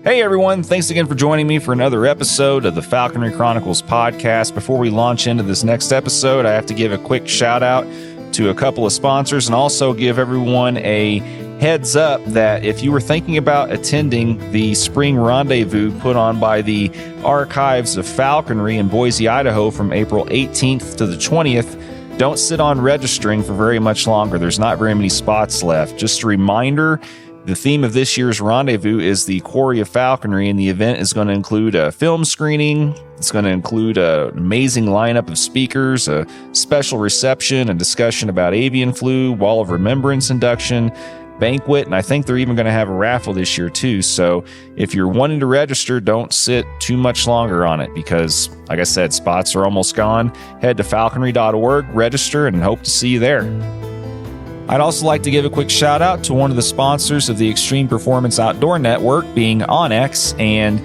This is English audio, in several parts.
Hey everyone, thanks again for joining me for another episode of the Falconry Chronicles podcast. Before we launch into this next episode, I have to give a quick shout out to a couple of sponsors and also give everyone a heads up that if you were thinking about attending the spring rendezvous put on by the Archives of Falconry in Boise, Idaho from April 18th to the 20th, don't sit on registering for very much longer. There's not very many spots left. Just a reminder, the theme of this year's rendezvous is the Quarry of Falconry, and the event is going to include a film screening. It's going to include an amazing lineup of speakers, a special reception, a discussion about avian flu, Wall of Remembrance induction, banquet, and I think they're even going to have a raffle this year too. So if you're wanting to register, don't sit too much longer on it because, like I said, spots are almost gone. Head to falconry.org, register, and hope to see you there. I'd also like to give a quick shout out to one of the sponsors of the Extreme Performance Outdoor Network, being onX. And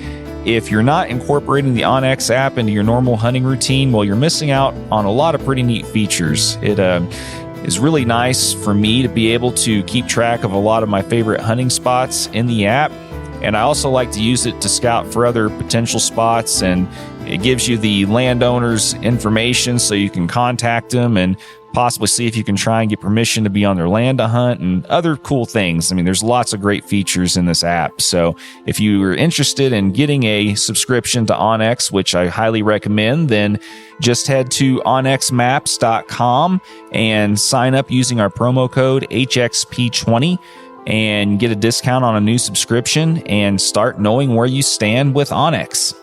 if you're not incorporating the onX app into your normal hunting routine, well, you're missing out on a lot of pretty neat features. It is really nice for me to be able to keep track of a lot of my favorite hunting spots in the app. And I also like to use it to scout for other potential spots, and it gives you the landowner's information so you can contact them and possibly see if you can try and get permission to be on their land to hunt and other cool things. I mean, there's lots of great features in this app. So if you are interested in getting a subscription to onX, which I highly recommend, then just head to onxmaps.com and sign up using our promo code HXP20 and get a discount on a new subscription and start knowing where you stand with onX.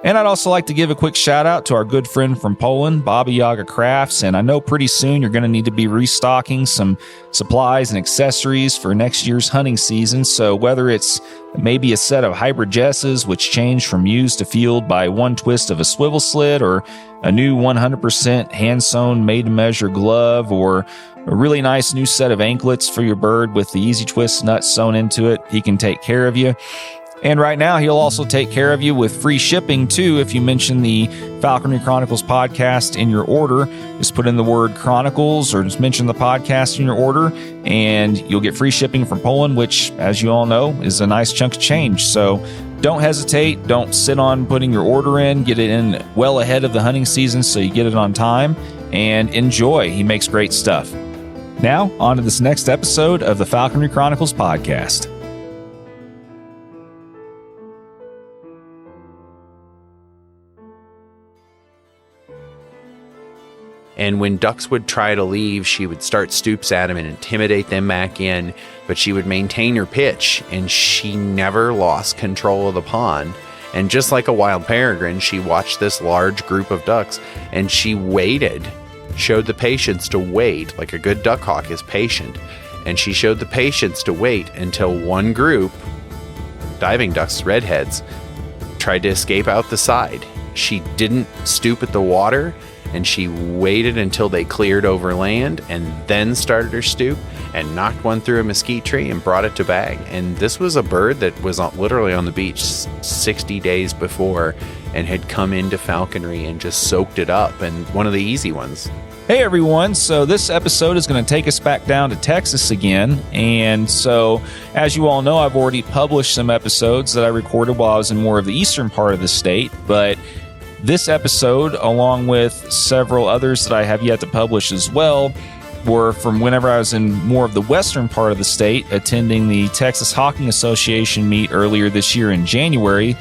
And I'd also like to give a quick shout out to our good friend from Poland, Baba Yaga Crafts. And I know pretty soon you're going to need to be restocking some supplies and accessories for next year's hunting season. So whether it's maybe a set of hybrid jesses, which change from used to field by one twist of a swivel slit, or a new 100% hand-sewn made-to-measure glove, or a really nice new set of anklets for your bird with the Easy Twist nut sewn into it, he can take care of you. And right now, he'll also take care of you with free shipping, too, if you mention the Falconry Chronicles podcast in your order. Just put in the word Chronicles or just mention the podcast in your order, and you'll get free shipping from Poland, which, as you all know, is a nice chunk of change. So don't hesitate. Don't sit on putting your order in. Get it in well ahead of the hunting season so you get it on time, and enjoy. He makes great stuff. Now, on to this next episode of the Falconry Chronicles podcast. And when ducks would try to leave, she would start stoops at them and intimidate them back in, but she would maintain her pitch, and she never lost control of the pond. And just like a wild peregrine, she watched this large group of ducks, and she waited, showed the patience to wait, like a good duck hawk is patient. And she showed the patience to wait until one group, diving ducks, redheads, tried to escape out the side. She didn't stoop at the water, and she waited until they cleared over land and then started her stoop and knocked one through a mesquite tree and brought it to bag. And this was a bird that was literally on the beach 60 days before and had come into falconry and just soaked it up, and one of the easy ones. Hey everyone, so this episode is going to take us back down to Texas again. And so, as you all know, I've already published some episodes that I recorded while I was in more of the eastern part of the state, but this episode, along with several others that I have yet to publish as well, were from whenever I was in more of the western part of the state, attending the Texas Hawking Association meet earlier this year in January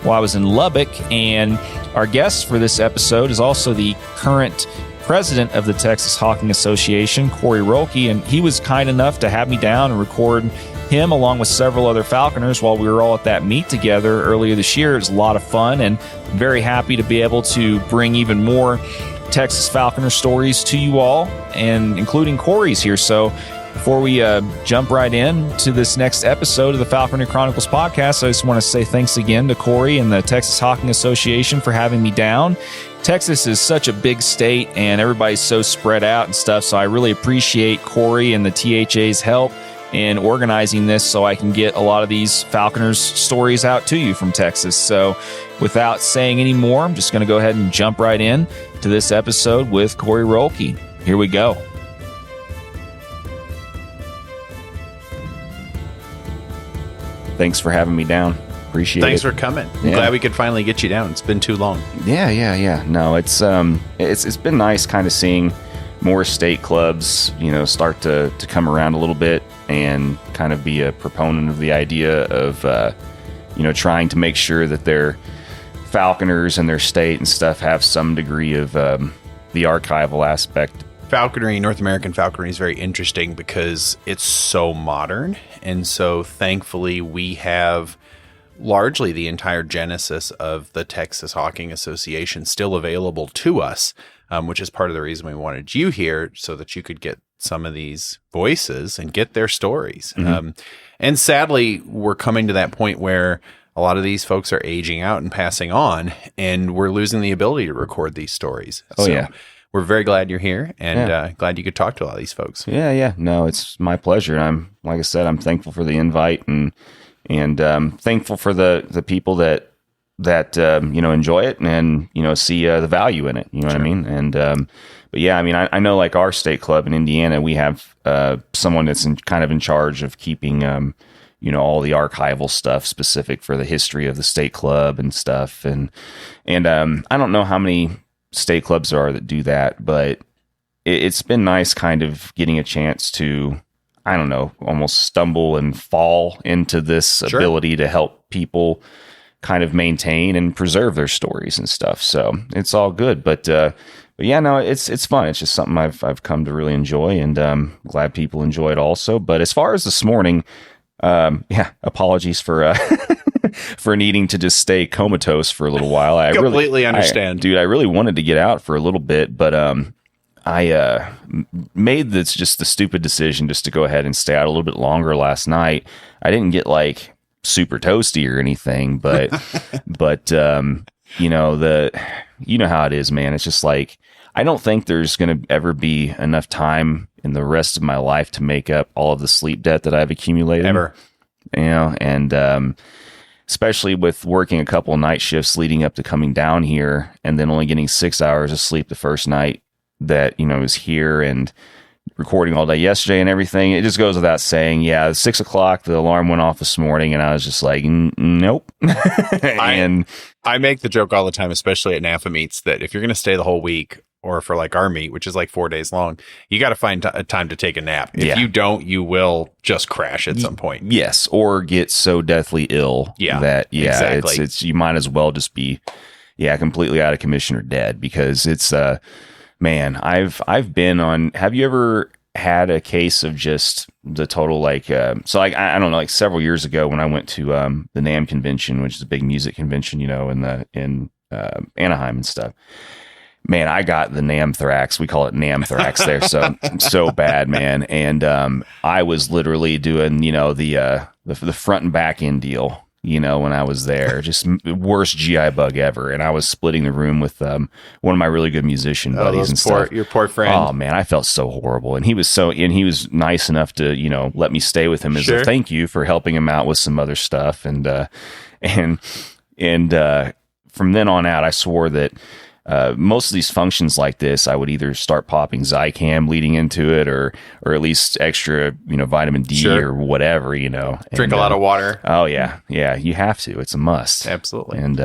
while I was in Lubbock. And our guest for this episode is also the current president of the Texas Hawking Association, Roelke, and he was kind enough to have me down and record him along with several other falconers while we were all at that meet together earlier this year. It was a lot of fun, and I'm very happy to be able to bring even more Texas falconer stories to you all, and including Corey's here. So before we jump right in to this next episode of the Falconry Chronicles podcast, I just want to say thanks again to Corey and the Texas Hawking Association for having me down. Texas is such a big state, and everybody's so spread out and stuff, so I really appreciate Corey and the THA's help in organizing this so I can get a lot of these falconers' stories out to you from Texas. So without saying any more, I'm just going to go ahead and jump right in to this episode with Roelke. Here we go. Thanks for having me down. appreciate Thanks it. for coming. I'm glad we could finally get you down. It's been too long. Yeah. No, it's been nice kind of seeing more state clubs, start to come around a little bit and kind of be a proponent of the idea of, trying to make sure that their falconers and their state and stuff have some degree of the archival aspect. Falconry, North American falconry is very interesting because it's so modern. And so thankfully we have largely the entire genesis of the Texas Hawking Association still available to us, which is part of the reason we wanted you here so that you could get some of these voices and get their stories. Mm-hmm. And sadly, we're coming to that point where a lot of these folks are aging out and passing on, and we're losing the ability to record these stories. So we're very glad you're here, and glad you could talk to a lot of these folks. Yeah. No, it's my pleasure. And like I said, I'm thankful for the invite and thankful for the people that enjoy it and see the value in it. You know what I mean? And but yeah, I mean, I know like our state club in Indiana, we have someone that's kind of in charge of keeping all the archival stuff specific for the history of the state club and stuff. And I don't know how many state clubs there are that do that, but it's been nice kind of getting a chance to, I don't know, almost stumble and fall into this ability to help people kind of maintain and preserve their stories and stuff. So it's all good. But yeah, no, it's fun. It's just something I've come to really enjoy, and glad people enjoy it also. But as far as this morning, apologies for for needing to just stay comatose for a little while. I completely understand. Dude, I really wanted to get out for a little bit, but I made just the stupid decision just to go ahead and stay out a little bit longer last night. I didn't get like super toasty or anything, but you know how it is, man. It's just like, I don't think there's going to ever be enough time in the rest of my life to make up all of the sleep debt that I've accumulated. Ever. And especially with working a couple of night shifts leading up to coming down here, and then only getting 6 hours of sleep the first night that, was here, and recording all day yesterday and everything. It just goes without saying. Yeah, 6 o'clock, the alarm went off this morning, and I was just like, nope. And I make the joke all the time, especially at NAFA meets, that if you're going to stay the whole week, or for like our meet, which is like 4 days long, you got to find a time to take a nap. If you don't, you will just crash at some point. Yes, or get so deathly ill that exactly. It's you might as well just be completely out of commission or dead, because it's man, I've been on. Have you ever had a case of just the total like I don't know, like several years ago when I went to the NAMM convention, which is a big music convention, in Anaheim and stuff. Man, I got the namthrax. We call it namthrax there. So bad, man. And I was literally doing, the front and back end deal, when I was there. Just worst GI bug ever. And I was splitting the room with one of my really good musician buddies and stuff. Your poor friend. Oh man, I felt so horrible. And he was nice enough to, let me stay with him as a thank you for helping him out with some other stuff. And from then on out, I swore that most of these functions like this, I would either start popping Zicam leading into it, or at least extra, vitamin D or whatever, Drink a lot of water. Oh yeah, you have to. It's a must. Absolutely. And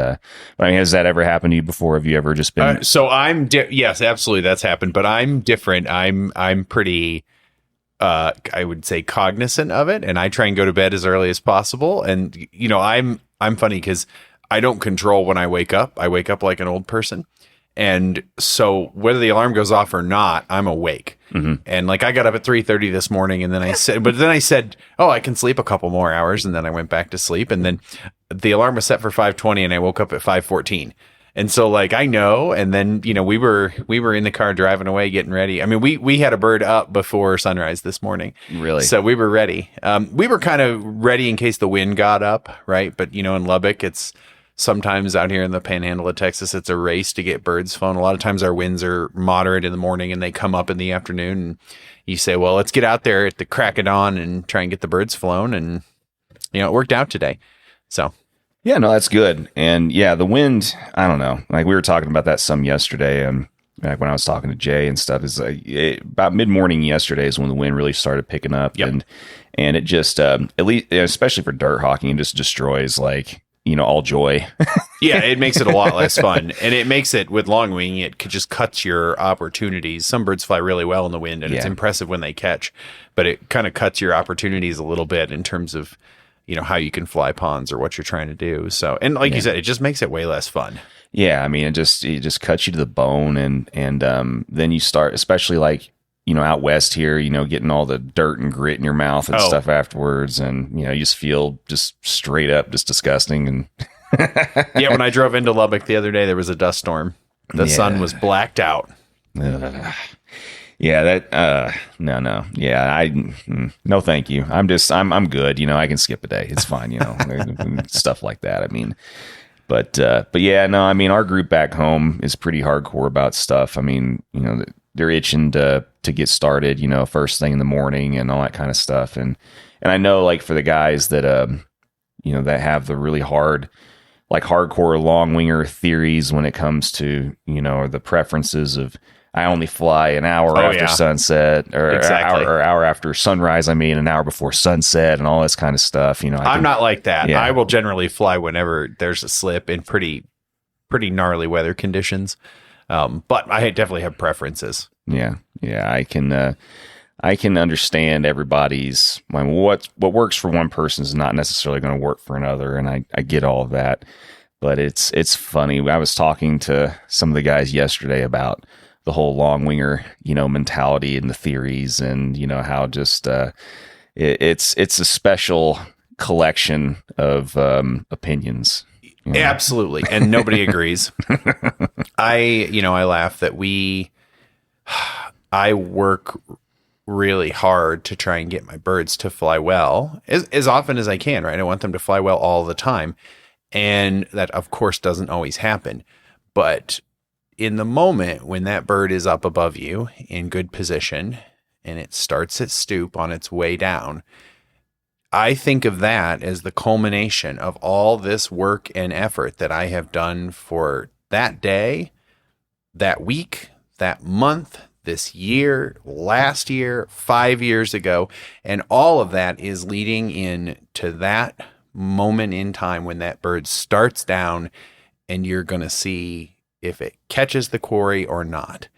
has that ever happened to you before? Have you ever just been? So I'm yes, absolutely, that's happened. But I'm different. I'm pretty. I would say cognizant of it, and I try and go to bed as early as possible. And I'm funny because I don't control when I wake up. I wake up like an old person. And so whether the alarm goes off or not, I'm awake. Mm-hmm. And like I got up at 3:30 this morning, and then I said, oh, I can sleep a couple more hours. And then I went back to sleep. And then the alarm was set for 5:20, and I woke up at 5:14. And so like, I know. And then, we were in the car driving away, getting ready. I mean, we had a bird up before sunrise this morning. Really? So we were ready. We were kind of ready in case the wind got up. Right. But in Lubbock, it's sometimes out here in the panhandle of Texas, it's a race to get birds flown. A lot of times our winds are moderate in the morning and they come up in the afternoon, and you say, well, let's get out there at the crack of dawn and try and get the birds flown. And, it worked out today. So. Yeah, no, that's good. And yeah, the wind, I don't know. Like we were talking about that some yesterday. Like when I was talking to Jay and stuff, is about mid-morning yesterday is when the wind really started picking up. Yep. And it just, at least, especially for dirt hawking, it just destroys like all joy. Yeah, it makes it a lot less fun. And it makes it, with long wing, it could just cuts your opportunities. Some birds fly really well in the wind, and it's impressive when they catch, but it kind of cuts your opportunities a little bit in terms of, how you can fly ponds or what you're trying to do. So, and like you said, it just makes it way less fun. Yeah, I mean, it just cuts you to the bone, and then you start, especially like, out west here, getting all the dirt and grit in your mouth and stuff afterwards, and you just feel just straight up just disgusting. And yeah, when I drove into Lubbock the other day, there was a dust storm. The sun was blacked out. Yeah, that no. Yeah, no thank you. I'm good. I can skip a day. It's fine, stuff like that. I mean, but yeah, no, I mean, our group back home is pretty hardcore about stuff. I mean, they're itching to get started, first thing in the morning and all that kind of stuff. And I know, like, for the guys that that have the really hard, like, hardcore long winger theories when it comes to, the preferences of, I only fly an hour after sunset, or exactly. hour after sunrise. I mean, an hour before sunset, and all this kind of stuff. I'm not like that. Yeah. I will generally fly whenever there's a slip in pretty gnarly weather conditions. But I definitely have preferences. Yeah. I can understand everybody's. I mean, what works for one person is not necessarily going to work for another, and I get all of that. But it's funny. I was talking to some of the guys yesterday about the whole long winger, mentality and the theories, and how just it's a special collection of opinions. Absolutely, and nobody agrees. I laugh that I work really hard to try and get my birds to fly well as often as I can, right? I want them to fly well all the time, and that of course doesn't always happen, but in the moment when that bird is up above you in good position and it starts its stoop on its way down, I think of that as the culmination of all this work and effort that I have done for that day, that week, that month, this year, last year, 5 years ago. And all of that is leading in to that moment in time when that bird starts down, and you're going to see if it catches the quarry or not.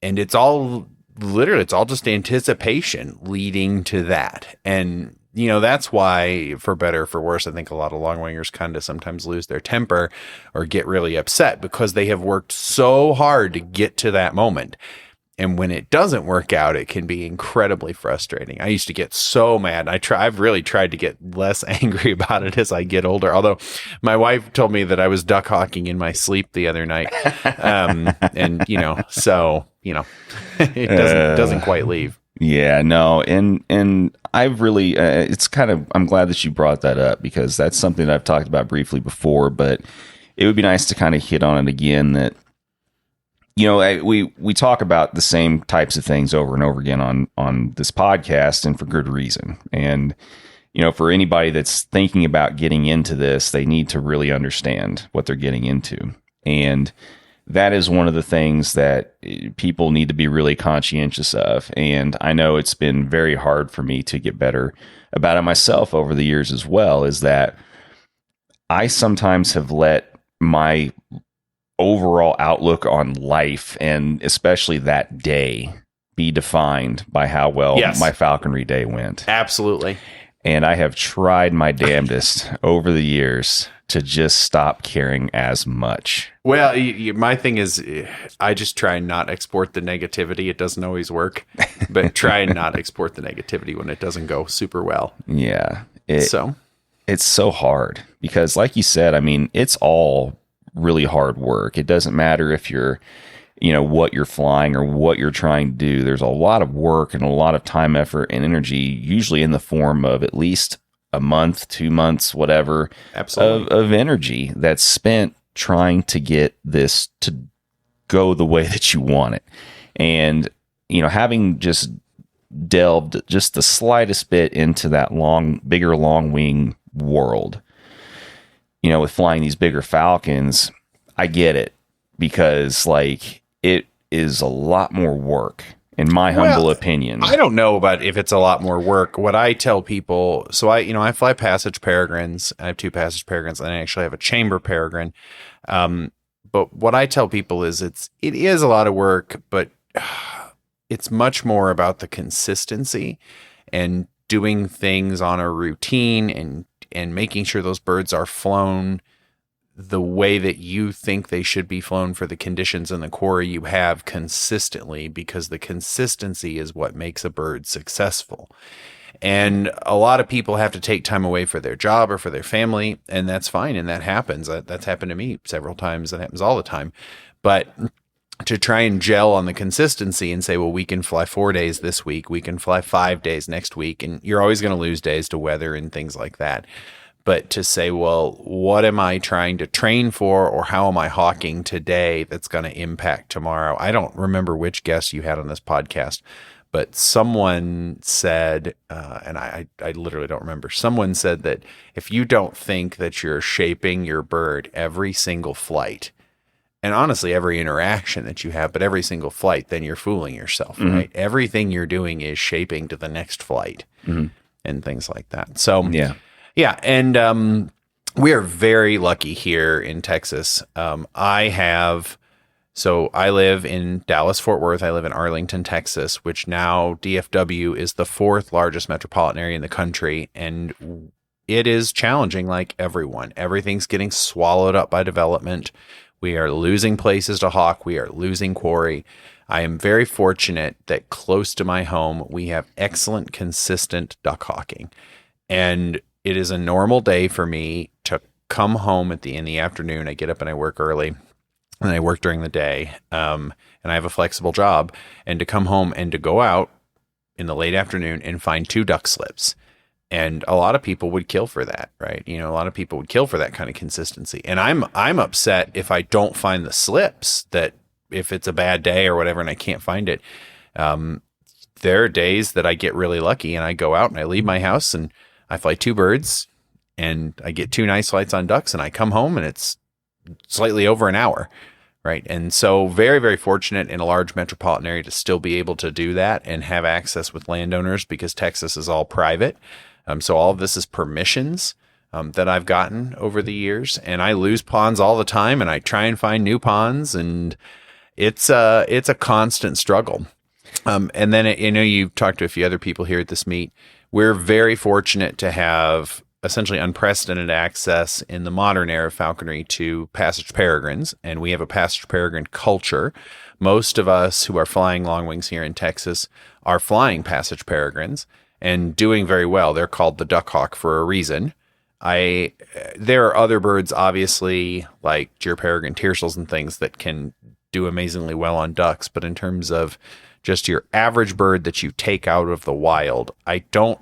And it's all just anticipation leading to that. And, that's why, for better or for worse, I think a lot of long wingers kind of sometimes lose their temper or get really upset because they have worked so hard to get to that moment. And when it doesn't work out, it can be incredibly frustrating. I used to get so mad. I've really tried to get less angry about it as I get older. Although my wife told me that I was duck hawking in my sleep the other night. So it doesn't quite leave. Yeah, no. And I've really, I'm glad that you brought that up, because that's something that I've talked about briefly before, but it would be nice to kind of hit on it again, that, we talk about the same types of things over and over again on this podcast, and for good reason. And, for anybody that's thinking about getting into this, they need to really understand what they're getting into. And that is one of the things that people need to be really conscientious of. And I know it's been very hard for me to get better about it myself over the years as well, is that I sometimes have let my overall outlook on life, and especially that day, be defined by how well my falconry day went. Absolutely. And I have tried my damnedest over the years to just stop caring as much. Well, my thing is, I just try and not export the negativity. It doesn't always work, but try and not export the negativity when it doesn't go super well. Yeah. It's so hard because, like you said, I mean, it's all really hard work. It doesn't matter if you're, what you're flying or what you're trying to do. There's a lot of work and a lot of time, effort, and energy, usually in the form of at least a month, 2 months, whatever, of energy that's spent trying to get this to go the way that you want it. And, having just delved just the slightest bit into that bigger long wing world, with flying these bigger falcons, I get it, because like it is a lot more work. in my humble opinion. I don't know about if it's a lot more work. What I tell people, so I fly passage peregrines. I have 2 passage peregrines, and I actually have a chamber peregrine. But what I tell people is it is a lot of work, but it's much more about the consistency and doing things on a routine and making sure those birds are flown the way that you think they should be flown for the conditions in the quarry you have consistently, because the consistency is what makes a bird successful. And a lot of people have to take time away for their job or for their family, and that's fine. And that happens. That's happened to me several times. That happens all the time. But to try and gel on the consistency and say, well, we can fly 4 days this week, we can fly 5 days next week, and you're always going to lose days to weather and things like that. But to say, well, what am I trying to train for, or how am I hawking today that's going to impact tomorrow? I don't remember which guest you had on this podcast, but someone said, and I literally don't remember, someone said that if you don't think that you're shaping your bird every single flight, and honestly, every interaction that you have, but every single flight, then you're fooling yourself, right? Everything you're doing is shaping to the next flight and things like that. So, yeah. And we are very lucky here in Texas. I live in Dallas-Fort Worth. I live in Arlington, Texas, which now DFW is the 4th largest metropolitan area in the country. And it is challenging like everyone. Everything's getting swallowed up by development. We are losing places to hawk. We are losing quarry. I am very fortunate that close to my home, we have excellent, consistent duck hawking. And it is a normal day for me to come home in the afternoon. I get up and I work early, and I work during the day. And I have a flexible job, and to come home and to go out in the late afternoon and find 2 duck slips. And a lot of people would kill for that, right? A lot of people would kill for that kind of consistency. And I'm upset if I don't find the slips, that if it's a bad day or whatever and I can't find it. There are days that I get really lucky and I go out and I leave my house and I fly 2 birds and I get 2 nice flights on ducks, and I come home and it's slightly over an hour, right? And so very, very fortunate in a large metropolitan area to still be able to do that and have access with landowners, because Texas is all private. So all of this is permissions that I've gotten over the years, and I lose ponds all the time, and I try and find new ponds, and it's a constant struggle. And then, you've talked to a few other people here at this meet. We're very fortunate to have essentially unprecedented access in the modern era of falconry to passage peregrines, and we have a passage peregrine culture. Most of us who are flying long wings here in Texas are flying passage peregrines and doing very well. They're called the duck hawk for a reason. There are other birds, obviously, like deer peregrine tiercels and things that can do amazingly well on ducks, but in terms of just your average bird that you take out of the wild, I don't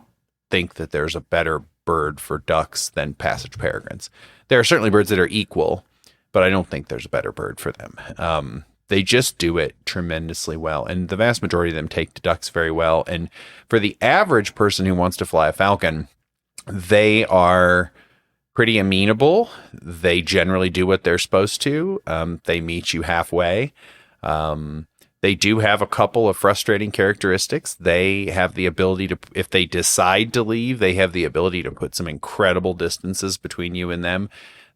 think that there's a better bird for ducks than passage peregrines. There are certainly birds that are equal, but I don't think there's a better bird for them. They just do it tremendously well, and the vast majority of them take to ducks very well. And for the average person who wants to fly a falcon, they are pretty amenable. They generally do what they're supposed to. They meet you halfway. They do have a couple of frustrating characteristics. They have the ability to, if they decide to leave, they have the ability to put some incredible distances between you and them.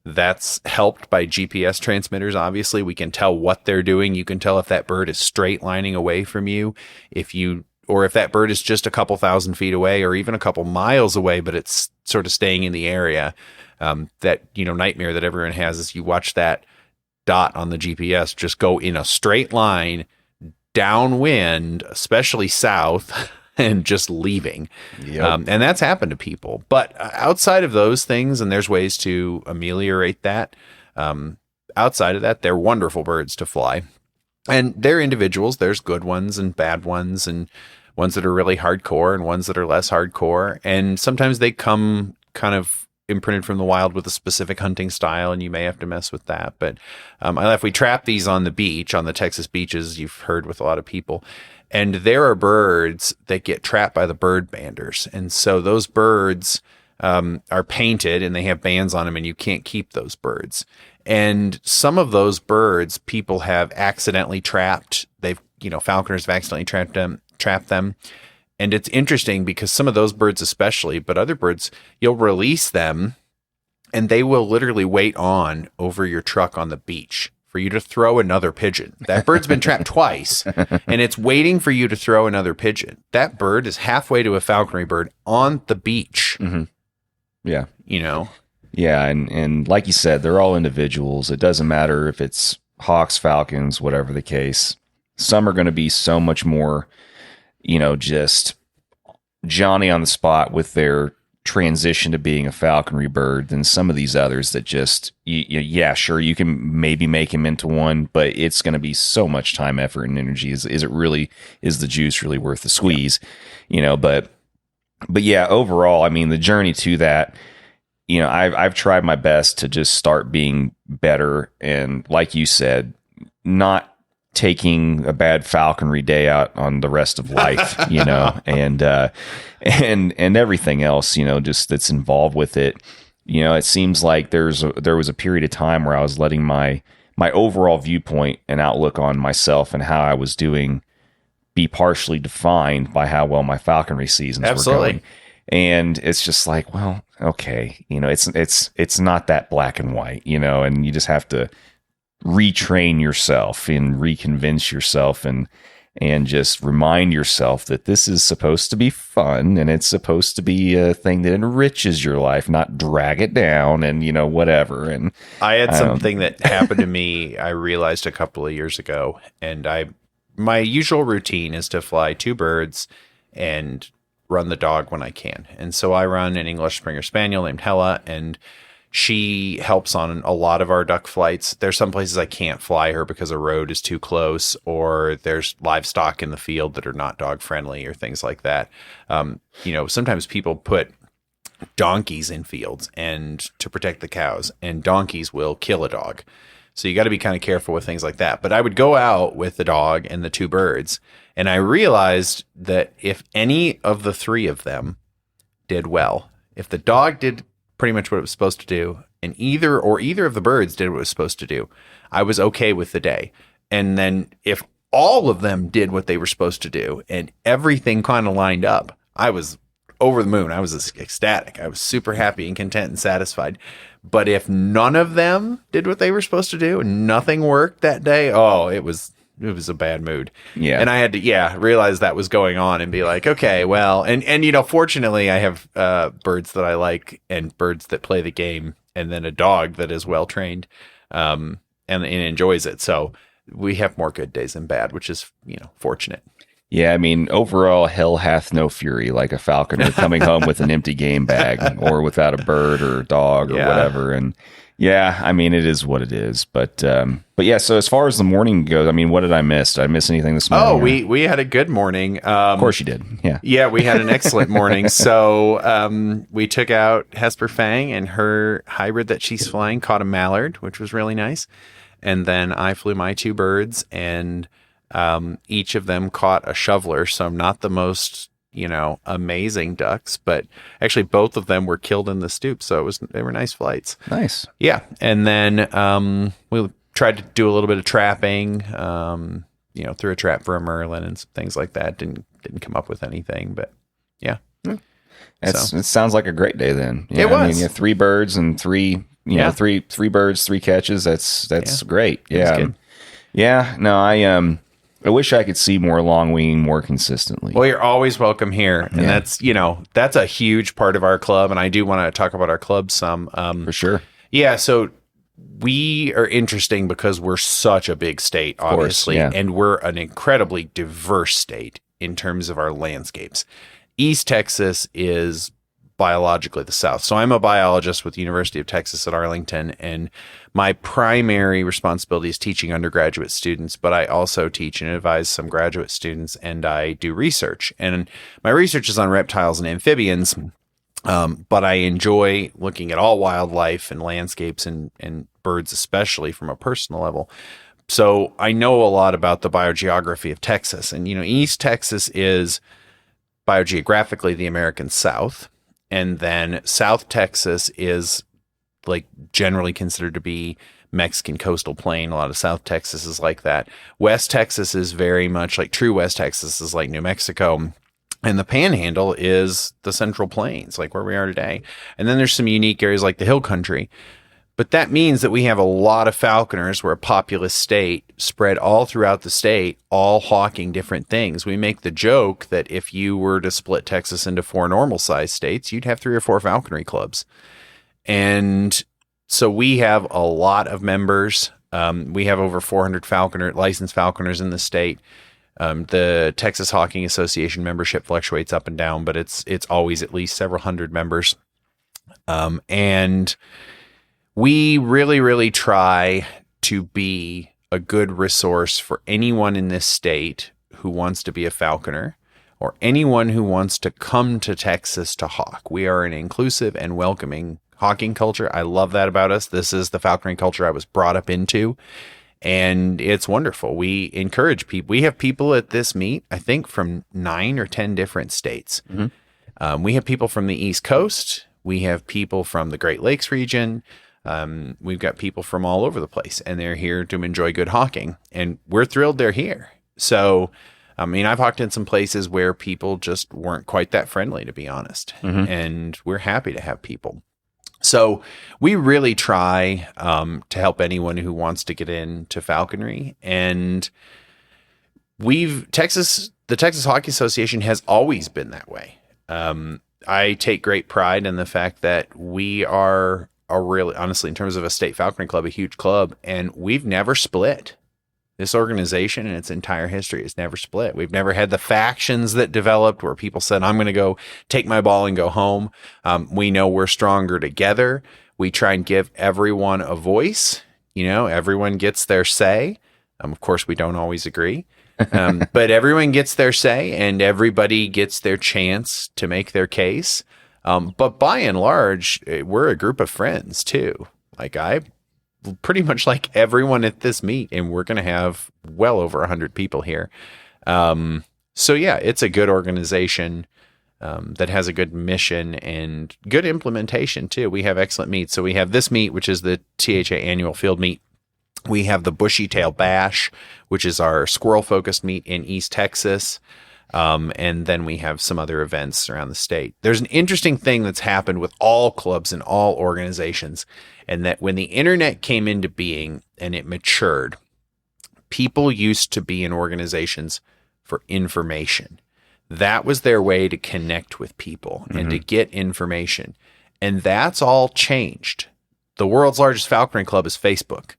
That's helped by GPS transmitters. Obviously, we can tell what they're doing. You can tell if that bird is straight lining away from you, or if that bird is just a couple thousand feet away or even a couple miles away, but it's sort of staying in the area. That nightmare that everyone has is you watch that dot on the GPS just go in a straight line downwind, especially south, and just leaving. Yep. And that's happened to people. But outside of those things, and there's ways to ameliorate that, outside of that, they're wonderful birds to fly. And they're individuals. There's good ones and bad ones, and ones that are really hardcore and ones that are less hardcore. And sometimes they come kind of imprinted from the wild with a specific hunting style, and you may have to mess with that. But if we trap these on the beach, on the Texas beaches, you've heard with a lot of people, and there are birds that get trapped by the bird banders. And so those birds are painted and they have bands on them, and you can't keep those birds. And some of those birds people have accidentally trapped. Falconers have accidentally trapped them. And it's interesting because some of those birds especially, but other birds, you'll release them and they will literally wait on over your truck on the beach for you to throw another pigeon. That bird's been trapped twice, and it's waiting for you to throw another pigeon. That bird is halfway to a falconry bird on the beach. Mm-hmm. Yeah. Yeah, and like you said, they're all individuals. It doesn't matter if it's hawks, falcons, whatever the case. Some are going to be so much more, just Johnny on the spot with their transition to being a falconry bird than some of these others that just, sure, you can maybe make him into one, but it's going to be so much time, effort, and energy. Is the juice really worth the squeeze? But yeah, overall, I mean, the journey to that, I've tried my best to just start being better. And like you said, not taking a bad falconry day out on the rest of life, and everything else, just that's involved with it. It seems like there was a period of time where I was letting my overall viewpoint and outlook on myself and how I was doing be partially defined by how well my falconry seasons were going. And it's just like, well, okay, it's not that black and white, and you just have to retrain yourself and reconvince yourself and just remind yourself that this is supposed to be fun and it's supposed to be a thing that enriches your life, not drag it down and whatever. And I had something that happened to me I realized a couple of years ago, and my usual routine is to fly 2 birds and run the dog when I can. And so I run an English Springer Spaniel named Hella, and she helps on a lot of our duck flights. There's some places I can't fly her because a road is too close, or there's livestock in the field that are not dog friendly, or things like that. Sometimes people put donkeys in fields and to protect the cows, and donkeys will kill a dog. So you got to be kind of careful with things like that. But I would go out with the dog and the 2 birds, and I realized that if any of the 3 of them did well, if the dog did pretty much what it was supposed to do, and either of the birds did what it was supposed to do, I was okay with the day. And then if all of them did what they were supposed to do and everything kind of lined up, I was over the moon. I was ecstatic. I was super happy and content and satisfied. But if none of them did what they were supposed to do and nothing worked that day, it was a bad mood. Yeah. And I had to, realize that was going on and be like, okay, well, and fortunately I have birds that I like and birds that play the game, and then a dog that is well trained and enjoys it. So we have more good days than bad, which is, fortunate. Yeah, I mean, overall, hell hath no fury like a falconer coming home with an empty game bag or without a bird or a dog or whatever. And yeah, I mean, it is what it is. But yeah, so as far as the morning goes, I mean, what did I miss? Did I miss anything this morning? Oh, we had a good morning. Of course you did. Yeah. Yeah, we had an excellent morning. So we took out Hesper Fang, and her hybrid that she's flying caught a mallard, which was really nice. And then I flew my 2 birds, and each of them caught a shoveler. So not the most, amazing ducks, but actually both of them were killed in the stoop. So they were nice flights. Nice. Yeah. And then we tried to do a little bit of trapping, threw a trap for a merlin and some things like that. Didn't come up with anything, but yeah. It sounds like a great day then. Yeah, it was. I mean, 3 birds and 3, three birds, 3 catches. That's great. Yeah. Yeah. No, I wish I could see more long winging more consistently. Well, you're always welcome here. And that's a huge part of our club. And I do want to talk about our club some. For sure. Yeah. So we are interesting because we're such a big state, obviously. And we're an incredibly diverse state in terms of our landscapes. East Texas is biologically the South. So I'm a biologist with the University of Texas at Arlington, and my primary responsibility is teaching undergraduate students, but I also teach and advise some graduate students, and I do research. And my research is on reptiles and amphibians, but I enjoy looking at all wildlife and landscapes and birds, especially from a personal level. So I know a lot about the biogeography of Texas. And, East Texas is biogeographically the American South. And then South Texas is like generally considered to be Mexican coastal plain. A lot of South Texas is like that. West Texas is very much like true West Texas is like New Mexico. And the Panhandle is the Central Plains, like where we are today. And then there's some unique areas like the Hill Country. But that means that we have a lot of falconers. We're a populous state spread all throughout the state, all hawking different things. We make the joke that if you were to split Texas into 4 normal sized states, you'd have 3 or 4 falconry clubs. And so we have a lot of members. We have over 400 licensed falconers in the state. The Texas Hawking Association membership fluctuates up and down, but it's always at least several hundred members. And we really, really try to be a good resource for anyone in this state who wants to be a falconer or anyone who wants to come to Texas to hawk. We are an inclusive and welcoming hawking culture. I love that about us. This is the falconry culture I was brought up into, and it's wonderful. We encourage people. We have people at this meet, I think, from 9 or 10 different states. Mm-hmm. We have people from the East Coast. We have people from the Great Lakes region. We've got people from all over the place, and they're here to enjoy good hawking, and we're thrilled they're here. So, I mean, I've hawked in some places where people just weren't quite that friendly, to be honest, mm-hmm. and we're happy to have people. So we really try to help anyone who wants to get into falconry, and the Texas Hockey Association has always been that way. I take great pride in the fact that we are really, honestly, in terms of a state falconry club, a huge club, and we've never split. This organization in its entire history has never split. We've never had the factions that developed where people said, I'm going to go take my ball and go home. We know we're stronger together. We try and give everyone a voice. Everyone gets their say. Of course, we don't always agree. But everyone gets their say, and everybody gets their chance to make their case. But by and large, we're a group of friends too. Like I pretty much like everyone at this meet, and we're going to have well over 100 people here. So yeah, it's a good organization that has a good mission and good implementation too. We have excellent meets. So we have this meet, which is the THA annual field meet. We have the Bushy Tail Bash, which is our squirrel focused meet in East Texas. And then we have some other events around the state. There's an interesting thing that's happened with all clubs and all organizations, and that when the internet came into being and it matured, people used to be in organizations for information. That was their way to connect with people mm-hmm. and to get information. And that's all changed. The world's largest falconry club is Facebook,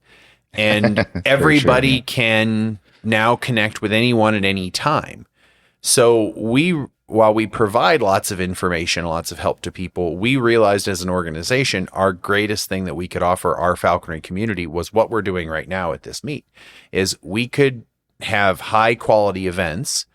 and everybody can now connect with anyone at any time. So while we provide lots of information, lots of help to people, we realized as an organization, our greatest thing that we could offer our falconry community was what we're doing right now at this meet, is we could have high quality events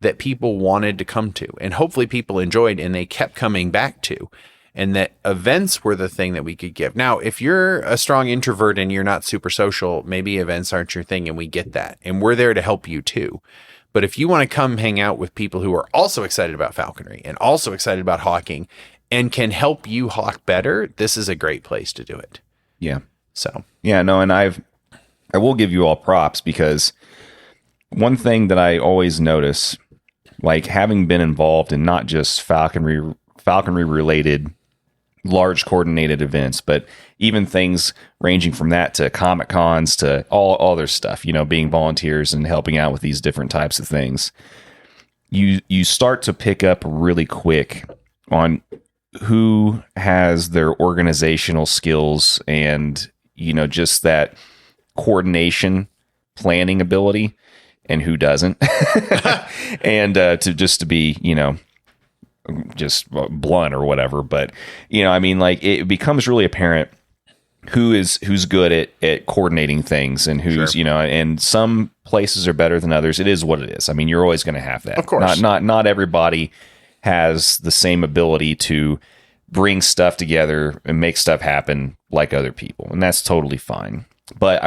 that people wanted to come to, and hopefully people enjoyed and they kept coming back to, and that events were the thing that we could give. Now, if you're a strong introvert and you're not super social, maybe events aren't your thing, and we get that, and we're there to help you too. But if you want to come hang out with people who are also excited about falconry and also excited about hawking and can help you hawk better, this is a great place to do it. Yeah. So, yeah, no, and I will give you all props, because one thing that I always notice, like having been involved in not just falconry related large coordinated events, but even things ranging from that to Comic Cons to all other stuff, being volunteers and helping out with these different types of things. You start to pick up really quick on who has their organizational skills and, just that coordination planning ability and who doesn't. And to be, just blunt or whatever, but it becomes really apparent who's good at coordinating things and who's sure. And some places are better than others. It is what it is. I mean, you're always going to have that. Of course, not everybody has the same ability to bring stuff together and make stuff happen like other people, and that's totally fine. But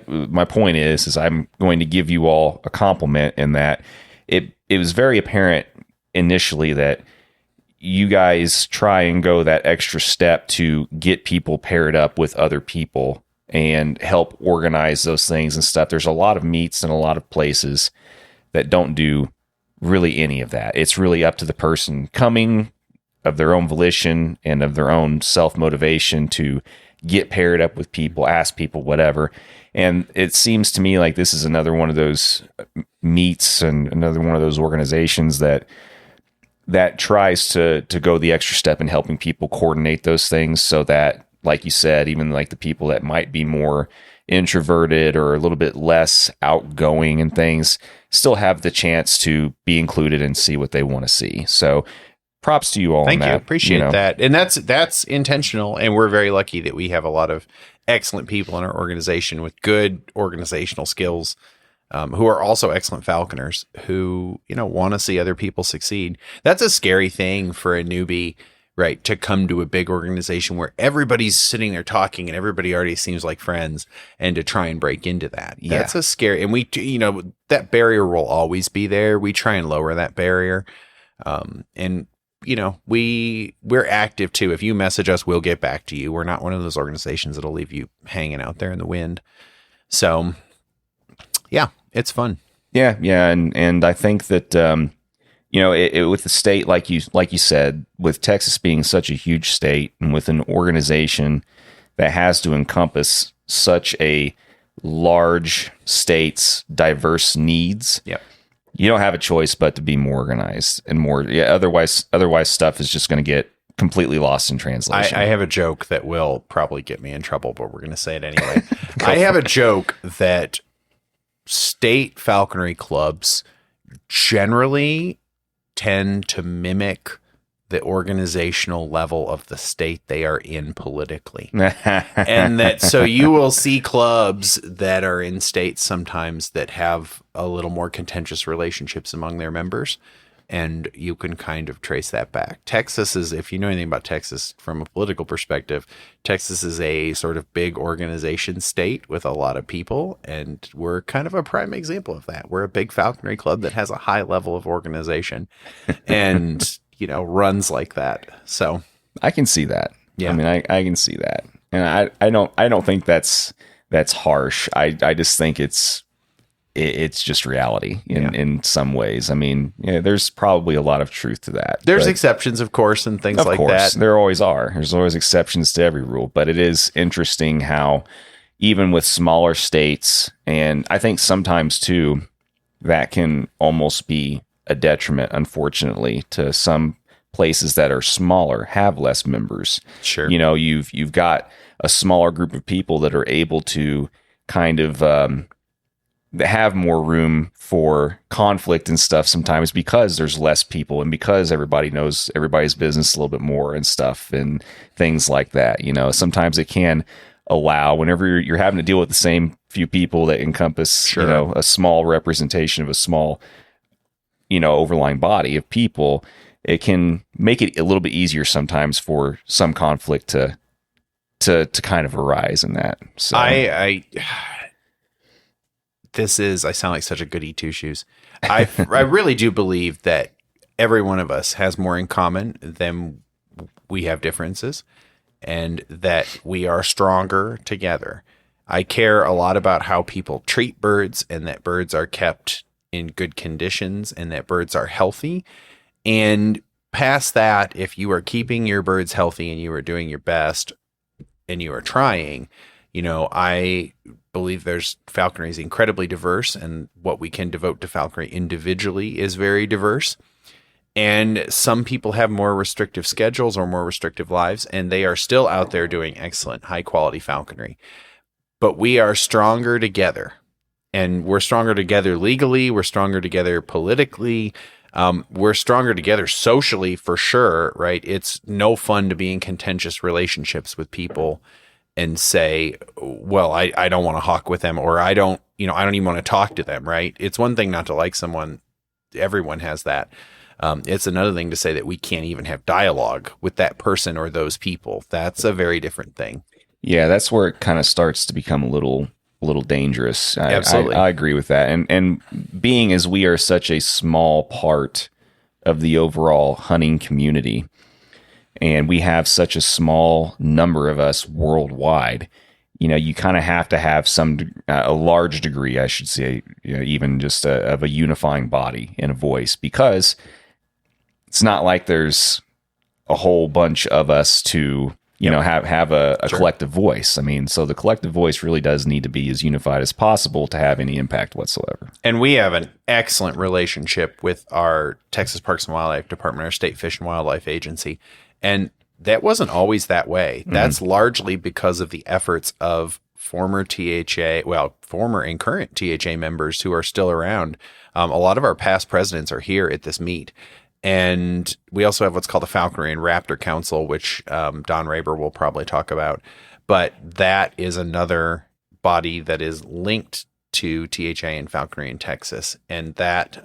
my point is I'm going to give you all a compliment in that it was very apparent initially that you guys try and go that extra step to get people paired up with other people and help organize those things and stuff. There's a lot of meets and a lot of places that don't do really any of that. It's really up to the person coming of their own volition and of their own self-motivation to get paired up with people, ask people, whatever. And it seems to me like this is another one of those meets and another one of those organizations that tries to go the extra step in helping people coordinate those things so that, like you said, even like the people that might be more introverted or a little bit less outgoing and things still have the chance to be included and see what they want to see. So props to you all. Thank on you. that. Appreciate that. And that's intentional. And we're very lucky that we have a lot of excellent people in our organization with good organizational skills, who are also excellent falconers who, want to see other people succeed. That's a scary thing for a newbie, right? To come to a big organization where everybody's sitting there talking and everybody already seems like friends, and to try and break into that. Yeah. That's a scary, and we, that barrier will always be there. We try and lower that barrier. And we're active too. If you message us, we'll get back to you. We're not one of those organizations that'll leave you hanging out there in the wind. So yeah, it's fun. Yeah. And I think that, with the state, like you said, with Texas being such a huge state and with an organization that has to encompass such a large state's diverse needs, yep, you don't have a choice but to be more organized and more. Yeah. Otherwise stuff is just going to get completely lost in translation. I have a joke that will probably get me in trouble, but we're going to say it anyway. I have a joke that state falconry clubs generally tend to mimic the organizational level of the state they are in politically. And that, so you will see clubs that are in states sometimes that have a little more contentious relationships among their members. And you can kind of trace that back. Texas is, if you know anything about Texas from a political perspective, Texas is a sort of big organization state with a lot of people. And we're kind of a prime example of that. We're a big falconry club that has a high level of organization and, runs like that. So I can see that. Yeah. I mean, I can see that. And I don't think that's harsh. I just think it's just reality in some ways. I mean, there's probably a lot of truth to that. There's exceptions, of course, and things like that. There always are. There's always exceptions to every rule, but it is interesting how even with smaller states, and I think sometimes too, that can almost be a detriment, unfortunately, to some places that are smaller, have less members. Sure. You've got a smaller group of people that are able to kind of have more room for conflict and stuff sometimes because there's less people and because everybody knows everybody's business a little bit more and stuff and things like that. Sometimes it can allow, whenever you're having to deal with the same few people that encompass, sure, a small representation of a small, overlying body of people, it can make it a little bit easier sometimes for some conflict to kind of arise in that. So I sound like such a goody two shoes. I really do believe that every one of us has more in common than we have differences, and that we are stronger together. I care a lot about how people treat birds, and that birds are kept in good conditions, and that birds are healthy. And past that, if you are keeping your birds healthy and you are doing your best and you are trying, I believe falconry is incredibly diverse, and what we can devote to falconry individually is very diverse. And some people have more restrictive schedules or more restrictive lives, and they are still out there doing excellent, high quality falconry. But we are stronger together, and we're stronger together legally. We're stronger together politically. We're stronger together socially for sure, right? It's no fun to be in contentious relationships with people and say, well, I don't want to hawk with them, or I don't even want to talk to them, right? It's one thing not to like someone. Everyone has that. It's another thing to say that we can't even have dialogue with that person or those people. That's a very different thing. Yeah, that's where it kind of starts to become a little dangerous. Absolutely. I agree with that. And being as we are such a small part of the overall hunting community, and we have such a small number of us worldwide, you kind of have to have a large degree, I should say, even just of a unifying body and a voice, because it's not like there's a whole bunch of us to, have a Sure. collective voice. I mean, so the collective voice really does need to be as unified as possible to have any impact whatsoever. And we have an excellent relationship with our Texas Parks and Wildlife Department, our state fish and wildlife agency. And that wasn't always that way. That's largely because of the efforts of former and current THA members who are still around. A lot of our past presidents are here at this meet. And we also have what's called the Falconry and Raptor Council, which Don Raber will probably talk about. But that is another body that is linked to THA and Falconry in Texas. And that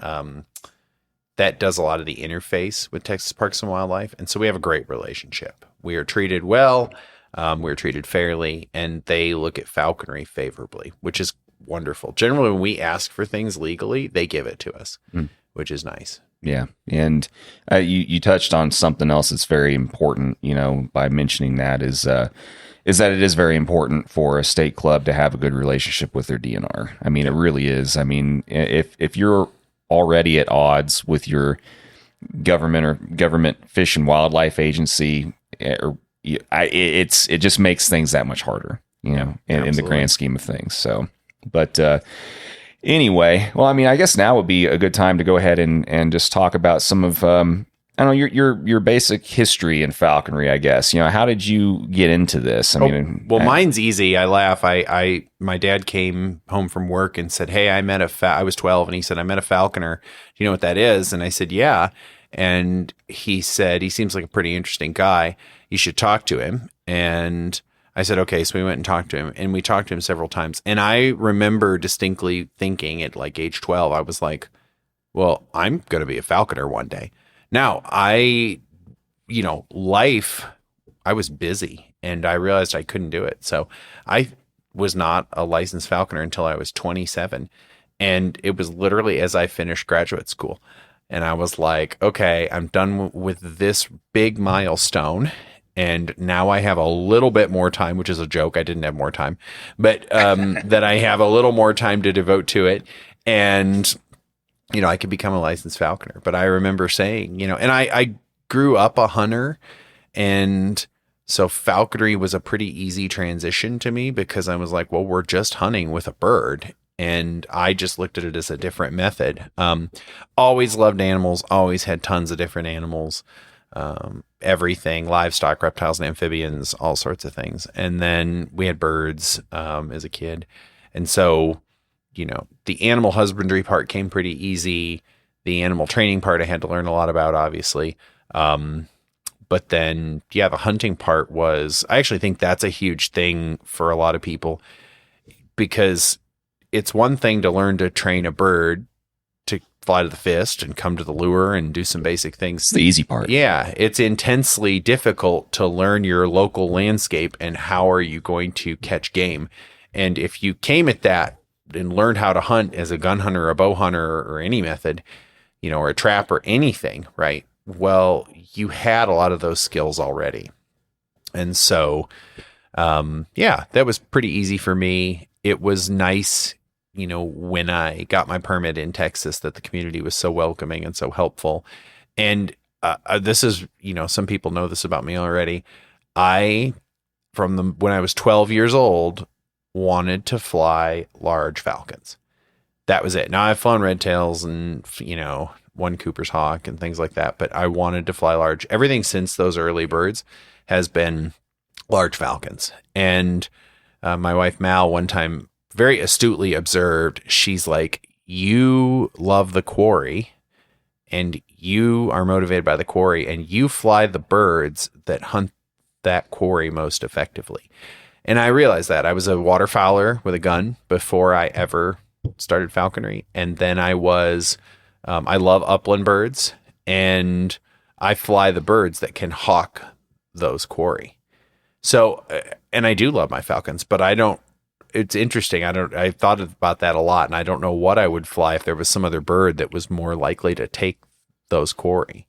does a lot of the interface with Texas Parks and Wildlife. And so we have a great relationship. We are treated well. We're treated fairly. And they look at falconry favorably, which is wonderful. Generally, when we ask for things legally, they give it to us, which is nice. Yeah. And you touched on something else that's very important, by mentioning that is that it is very important for a state club to have a good relationship with their DNR. I mean, it really is. I mean, if you're already at odds with your government fish and wildlife agency, it just makes things that much harder, in the grand scheme of things. So, but, anyway, well, I mean, I guess now would be a good time to go ahead and just talk about some of, your basic history in falconry, I guess. How did you get into this? Mine's easy. I laugh. My dad came home from work and said, "Hey, I was 12," and he said, "I met a falconer. Do you know what that is?" And I said, "Yeah." And he said, "He seems like a pretty interesting guy. You should talk to him." And I said, okay. So we went and talked to him, and we talked to him several times. And I remember distinctly thinking at like age 12, I was like, well, I'm going to be a falconer one day. Now I was busy, and I realized I couldn't do it. So I was not a licensed falconer until I was 27. And it was literally as I finished graduate school. And I was like, okay, I'm done with this big milestone. And now I have a little bit more time, which is a joke. I didn't have more time, but that I have a little more time to devote to it. And, I could become a licensed falconer. But I remember saying, and I grew up a hunter. And so falconry was a pretty easy transition to me, because I was like, well, we're just hunting with a bird. And I just looked at it as a different method. Always loved animals, always had tons of different animals. Everything, livestock, reptiles and amphibians, all sorts of things. And then we had birds as a kid. And so, the animal husbandry part came pretty easy. The animal training part I had to learn a lot about, obviously. But then, the hunting part was, I actually think that's a huge thing for a lot of people, because it's one thing to learn to train a bird to fly to the fist and come to the lure and do some basic things. It's the easy part. Yeah. It's intensely difficult to learn your local landscape and how are you going to catch game. And if you came at that and learned how to hunt as a gun hunter, a bow hunter, or any method, or a trap or anything, right? Well, you had a lot of those skills already. And so, that was pretty easy for me. It was nice, when I got my permit in Texas, that the community was so welcoming and so helpful. And this is, some people know this about me already. When I was 12 years old, wanted to fly large falcons. That was it. Now I've flown red tails and, one Cooper's hawk and things like that, but I wanted to fly large. Everything since those early birds has been large falcons. And my wife, Mal, one time very astutely observed, she's like, you love the quarry and you are motivated by the quarry and you fly the birds that hunt that quarry most effectively. And I realized that. I was a waterfowler with a gun before I ever started falconry. And then I love upland birds, and I fly the birds that can hawk those quarry. So, and I do love my falcons, but it's interesting. I thought about that a lot, and I don't know what I would fly if there was some other bird that was more likely to take those quarry.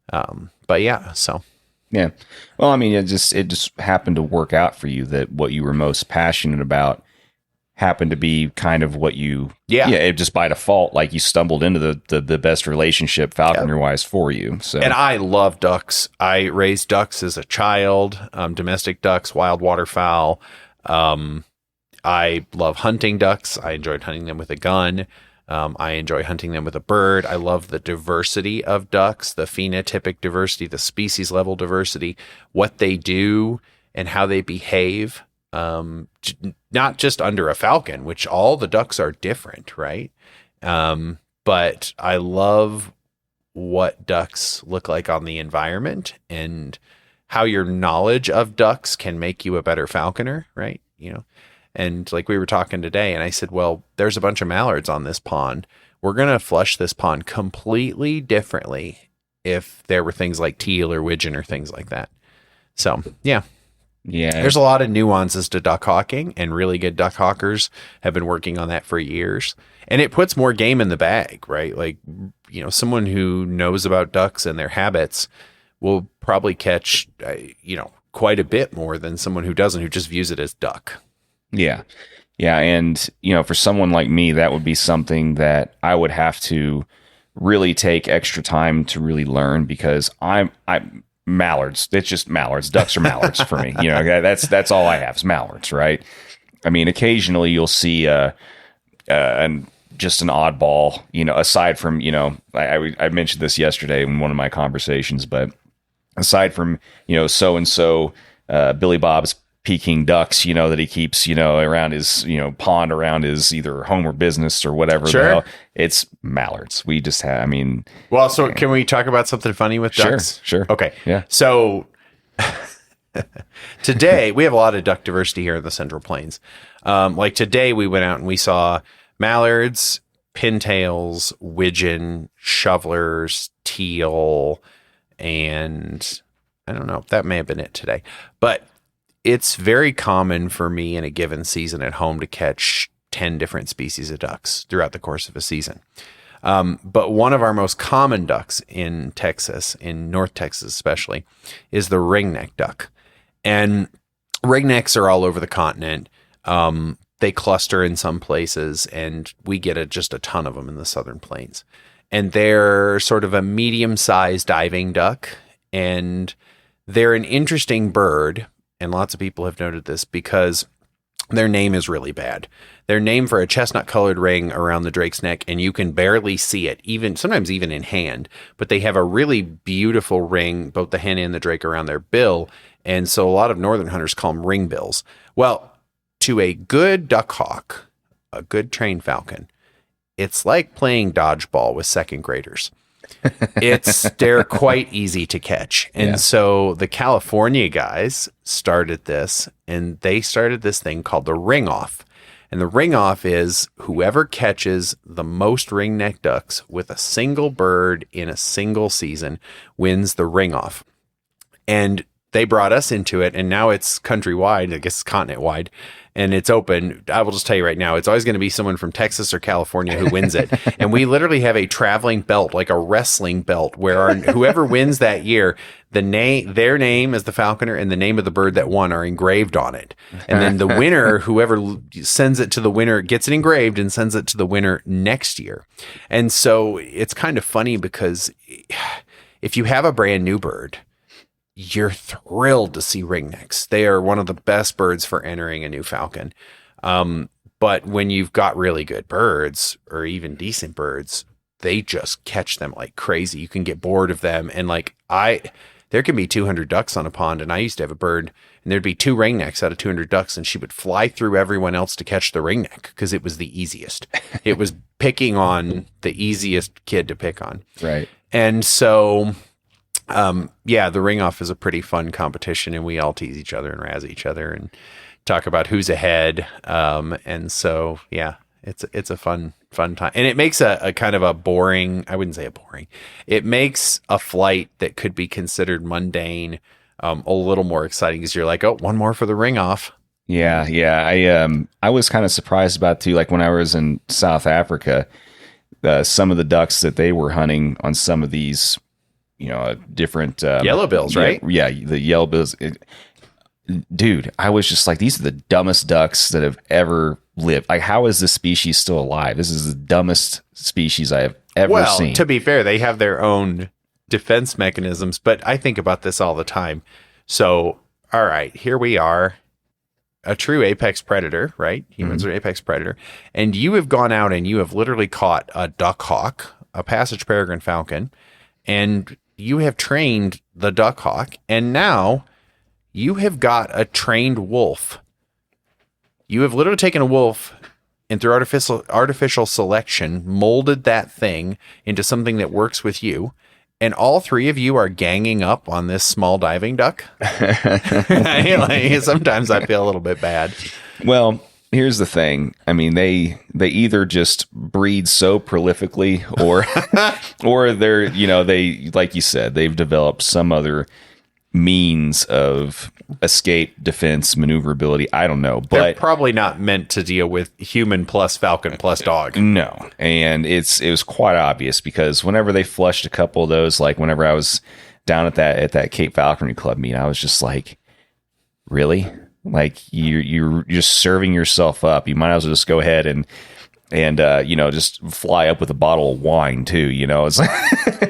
But yeah, so. Yeah. Well, I mean, it just happened to work out for you that what you were most passionate about happened to be kind of what you, it just by default, like you stumbled into the best relationship falconry wise for you. So, and I love ducks. I raised ducks as a child, domestic ducks, wild waterfowl. I love hunting ducks. I enjoyed hunting them with a gun. I enjoy hunting them with a bird. I love the diversity of ducks, the phenotypic diversity, the species level diversity, what they do and how they behave. Not just under a falcon, which all the ducks are different, right? But I love what ducks look like on the environment and how your knowledge of ducks can make you a better falconer, right? And like we were talking today, and I said, well, there's a bunch of mallards on this pond. We're going to flush this pond completely differently if there were things like teal or widgeon or things like that. So, yeah. There's a lot of nuances to duck hawking, and really good duck hawkers have been working on that for years. And it puts more game in the bag, right? Like, someone who knows about ducks and their habits will probably catch, quite a bit more than someone who doesn't, who just views it as duck. Yeah. Yeah. And, for someone like me, that would be something that I would have to really take extra time to really learn, because I'm mallards. It's just mallards. Ducks are mallards for me. That's all I have is mallards, right? I mean, occasionally you'll see just an oddball, aside from, I mentioned this yesterday in one of my conversations, but aside from, so-and-so Billy Bob's Peking ducks, that he keeps, around his, pond around his either home or business or whatever. Sure. It's mallards. We just have, so can we talk about something funny with ducks? Sure. Okay. Yeah. So today we have a lot of duck diversity here in the Central Plains. Like today we went out and we saw mallards, pintails, widgeon, shovelers, teal, and I don't know, that may have been it today, but it's very common for me in a given season at home to catch 10 different species of ducks throughout the course of a season. But one of our most common ducks in Texas, in North Texas especially, is the ringneck duck. And ringnecks are all over the continent. They cluster in some places, and we get just a ton of them in the Southern Plains. And they're sort of a medium-sized diving duck, and they're an interesting bird. And lots of people have noted this because their name is really bad. They're named for a chestnut colored ring around the drake's neck, and you can barely see it, sometimes even in hand, but they have a really beautiful ring, both the hen and the drake, around their bill. And so a lot of northern hunters call them ringbills. Well, to a good duck hawk, a good trained falcon, it's like playing dodgeball with second graders. They're quite easy to catch. And so the California guys started this, and they started this thing called the ring off. And the ring off is whoever catches the most ringneck ducks with a single bird in a single season wins the ring off. And they brought us into it, and now it's countrywide, I guess continent wide, and it's open. I will just tell you right now, it's always going to be someone from Texas or California who wins it. And we literally have a traveling belt, like a wrestling belt, where whoever wins that year, their name as the falconer and the name of the bird that won are engraved on it. And then the winner, whoever sends it to the winner, gets it engraved and sends it to the winner next year. And so it's kind of funny because if you have a brand new bird, you're thrilled to see ringnecks. They are one of the best birds for entering a new falcon. But when you've got really good birds or even decent birds, they just catch them like crazy. You can get bored of them. And there can be 200 ducks on a pond. And I used to have a bird, and there'd be 2 ringnecks out of 200 ducks. And she would fly through everyone else to catch the ringneck because it was the easiest. It was picking on the easiest kid to pick on. Right. And so the ring off is a pretty fun competition, and we all tease each other and razz each other and talk about who's ahead. And so, it's a fun time, and it makes a kind of a boring, I wouldn't say a boring, it makes a flight that could be considered mundane, a little more exciting because you're like, oh, one more for the ring off. Yeah. I was kind of surprised about too, like when I was in South Africa, some of the ducks that they were hunting on some of these a different Yellow bills, right? Yeah, the yellow bills. Dude, I was just like, these are the dumbest ducks that have ever lived. Like, how is this species still alive? This is the dumbest species I have ever seen. Well, to be fair, they have their own defense mechanisms, but I think about this all the time. So, all right, here we are, a true apex predator, right? Humans are apex predator. And you have gone out and you have literally caught a duck hawk, a passage peregrine falcon, and you have trained the duck hawk, and now you have got a trained wolf. You have literally taken a wolf and through artificial selection, molded that thing into something that works with you. And all three of you are ganging up on this small diving duck. Sometimes I feel a little bit bad. Well, here's the thing. I mean, they either just breed so prolifically, or they're, they, like you said, they've developed some other means of escape, defense, maneuverability. I don't know, but they're probably not meant to deal with human plus falcon plus dog. No, and it was quite obvious because whenever they flushed a couple of those, like whenever I was down at that Cape Falconry Club meet, I was just like, really? Like you're just serving yourself up. You might as well just go ahead and just fly up with a bottle of wine too. It's like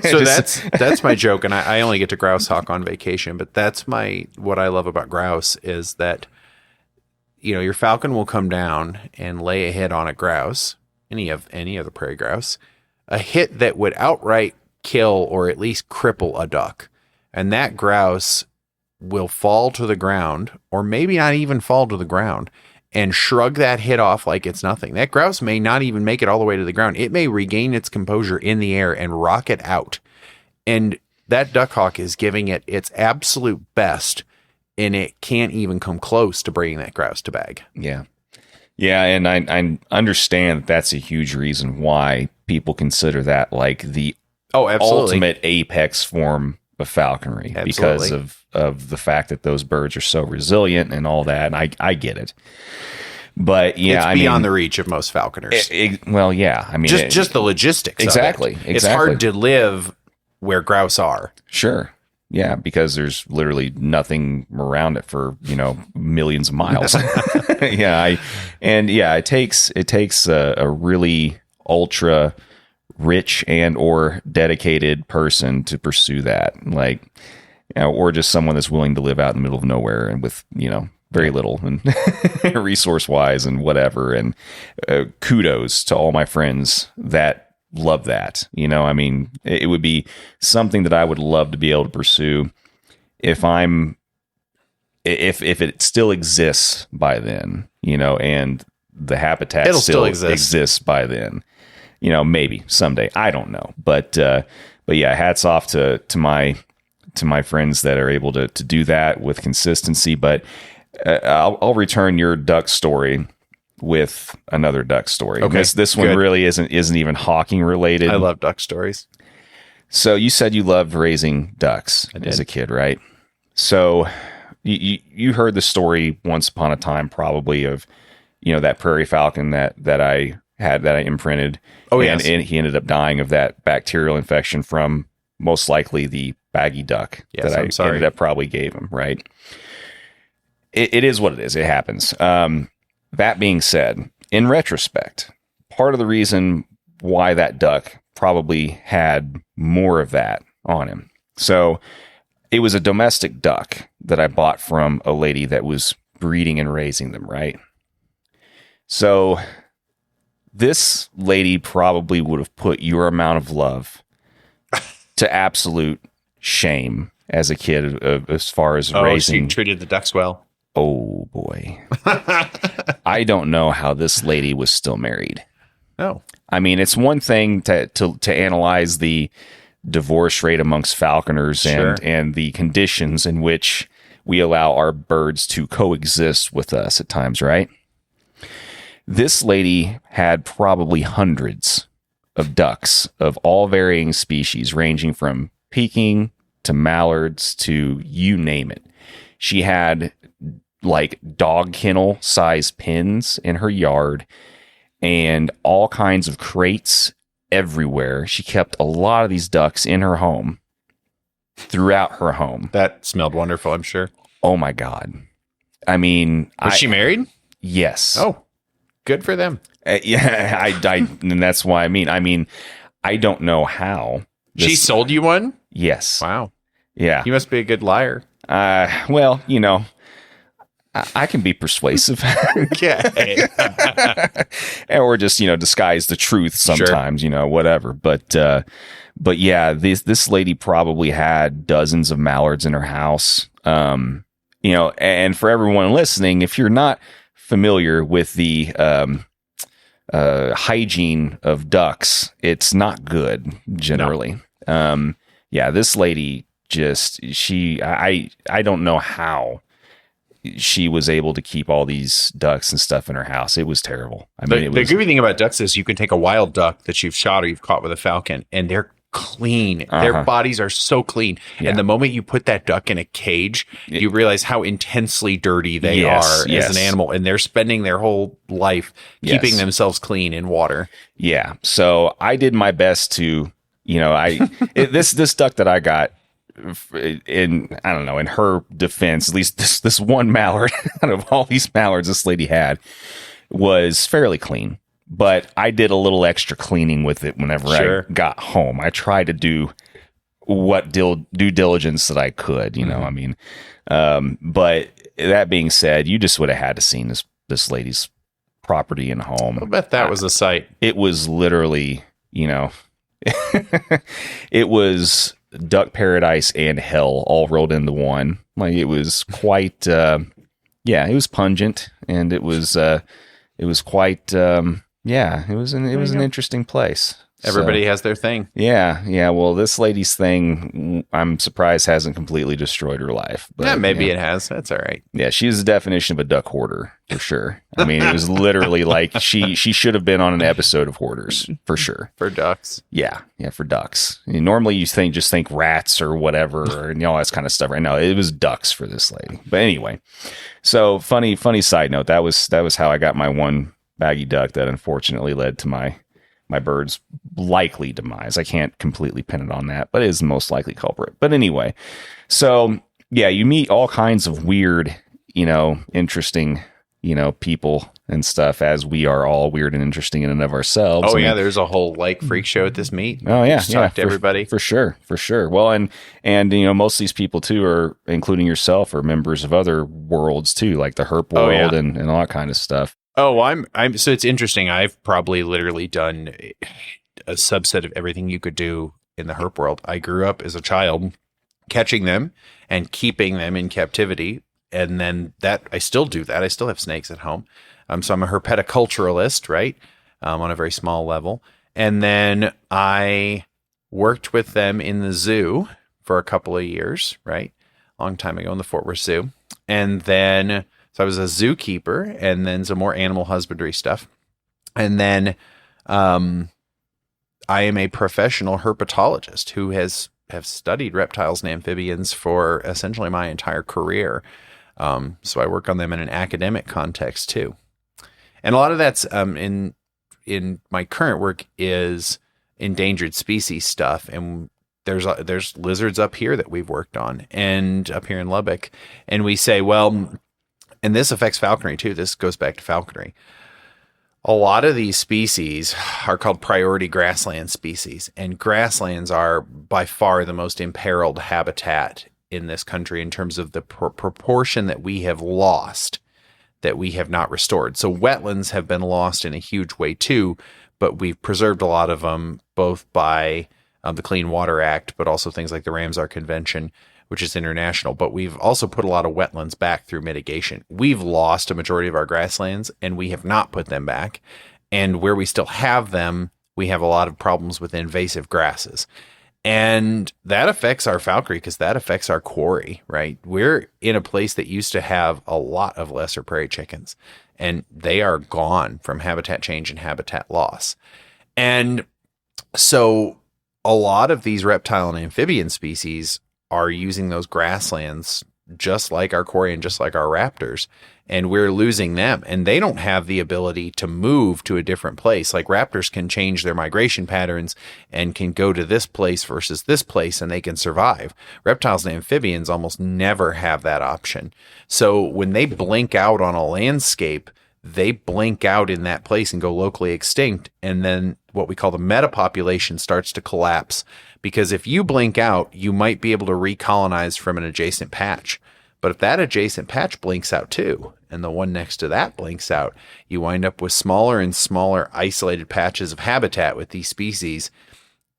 so that's my joke, and I only get to grouse hawk on vacation, but that's what I love about grouse is that your falcon will come down and lay a hit on a grouse, any of the prairie grouse, a hit that would outright kill or at least cripple a duck, and that grouse will fall to the ground, or maybe not even fall to the ground, and shrug that hit off like it's nothing. That grouse may not even make it all the way to the ground. It may regain its composure in the air and rocket out. And that duck hawk is giving it its absolute best, and it can't even come close to bringing that grouse to bag. Yeah. Yeah, and I understand that's a huge reason why people consider that like the ultimate apex form of falconry. Absolutely. Because of the fact that those birds are so resilient and all that, and I get it. But yeah, it's beyond the reach of most falconers. Well, yeah, I mean, just the logistics. Exactly. It's hard to live where grouse are. Sure. Yeah, because there's literally nothing around it for millions of miles. It takes a really ultra rich and or dedicated person to pursue that, or just someone that's willing to live out in the middle of nowhere and with very little and resource wise and whatever. And kudos to all my friends that love that. I mean, it would be something that I would love to be able to pursue if it still exists by then, and the habitat still exists by then. Maybe someday, I don't know, but yeah, hats off to my friends that are able to do that with consistency. But I'll return your duck story with another duck story. Okay, this one really isn't even hawking related. I love duck stories. So you said you loved raising ducks as a kid, right? So you heard the story once upon a time, probably, of that prairie falcon that I imprinted. Oh, yes. And he ended up dying of that bacterial infection from most likely the baggy duck that I ended up probably gave him, right? It is what it is. It happens. That being said, in retrospect, part of the reason why that duck probably had more of that on him. So it was a domestic duck that I bought from a lady that was breeding and raising them, right? So this lady probably would have put your amount of love to absolute shame as a kid, as far as raising. She treated the ducks well. Oh boy. I don't know how this lady was still married. Oh. I mean, it's one thing to analyze the divorce rate amongst falconers and the conditions in which we allow our birds to coexist with us at times, right? This lady had probably hundreds of ducks of all varying species, ranging from Peking to mallards to you name it. She had like dog kennel size pens in her yard and all kinds of crates everywhere. She kept a lot of these ducks in her home. throughout her home. That smelled wonderful, I'm sure. Oh my God. I mean, Was she married? Yes. Oh, good for them. Yeah, and that's why I mean, I don't know how. She sold you one? Yes. Wow. Yeah. You must be a good liar. Well, I can be persuasive. Okay. Or just, disguise the truth sometimes, whatever. But yeah, this lady probably had dozens of mallards in her house. And for everyone listening, if you're not familiar with the hygiene of ducks, it's not good generally. No. Yeah, this lady I don't know how she was able to keep all these ducks and stuff in her house. It was terrible. The goofy thing about ducks is you can take a wild duck that you've shot or you've caught with a falcon, and they're clean. Their bodies are so clean. Yeah. And the moment you put that duck in a cage, you realize how intensely dirty they are as an animal. And they're spending their whole life keeping themselves clean in water. Yeah. So I did my best to, this duck that I got, in her defense, at least this one mallard out of all these mallards this lady had was fairly clean. But I did a little extra cleaning with it whenever I got home. I tried to do what due diligence that I could, but that being said, you just would have had to seen this lady's property and home. I bet that was a sight. It was literally, it was duck paradise and hell all rolled into one. Like, it was quite, it was pungent, and it was quite, it was an interesting place. Everybody has their thing. Yeah. Well, this lady's thing, I'm surprised hasn't completely destroyed her life. But, maybe it has. That's all right. Yeah, she's the definition of a duck hoarder, for sure. I mean, it was literally like she should have been on an episode of Hoarders, for sure. For ducks. Yeah, for ducks. Normally you just think rats or whatever, or all that kind of stuff. Right now, it was ducks for this lady. But anyway, so funny side note. That was how I got my one baggy duck that unfortunately led to my bird's likely demise. I can't completely pin it on that, but it is the most likely culprit. But anyway, so yeah, you meet all kinds of weird, interesting, people and stuff, as we are all weird and interesting in and of ourselves. Oh, there's a whole freak show at this meet. Oh yeah, talk to everybody for sure. Well, and most of these people too are, including yourself, are members of other worlds too, like the herp world and all that kind of stuff. Oh, I'm so it's interesting. I've probably literally done a subset of everything you could do in the herp world. I grew up as a child catching them and keeping them in captivity. And then I still do that. I still have snakes at home. So I'm a herpetoculturalist, right? On a very small level. And then I worked with them in the zoo for a couple of years, right? A long time ago in the Fort Worth Zoo. And then, so I was a zookeeper, and then some more animal husbandry stuff. And then I am a professional herpetologist who have studied reptiles and amphibians for essentially my entire career. So I work on them in an academic context too. And a lot of that's in my current work is endangered species stuff. And there's lizards up here that we've worked on, and up here in Lubbock. And we say, well, and this affects falconry too. This goes back to falconry. A lot of these species are called priority grassland species, and grasslands are by far the most imperiled habitat in this country in terms of the proportion that we have lost, that we have not restored. So wetlands have been lost in a huge way too, but we've preserved a lot of them, both by the Clean Water Act, but also things like the Ramsar Convention, which is international. But we've also put a lot of wetlands back through mitigation. We've lost a majority of our grasslands, and we have not put them back. And where we still have them, we have a lot of problems with invasive grasses. And that affects our falconry because that affects our quarry, right? We're in a place that used to have a lot of lesser prairie chickens, and they are gone from habitat change and habitat loss. And so a lot of these reptile and amphibian species are using those grasslands just like our quarry and just like our raptors. And we're losing them. And they don't have the ability to move to a different place. Like raptors can change their migration patterns and can go to this place versus this place, and they can survive. Reptiles and amphibians almost never have that option. So when they blink out on a landscape, they blink out in that place and go locally extinct. And then what we call the metapopulation starts to collapse. Because if you blink out, you might be able to recolonize from an adjacent patch. But if that adjacent patch blinks out too, and the one next to that blinks out, you wind up with smaller and smaller isolated patches of habitat with these species.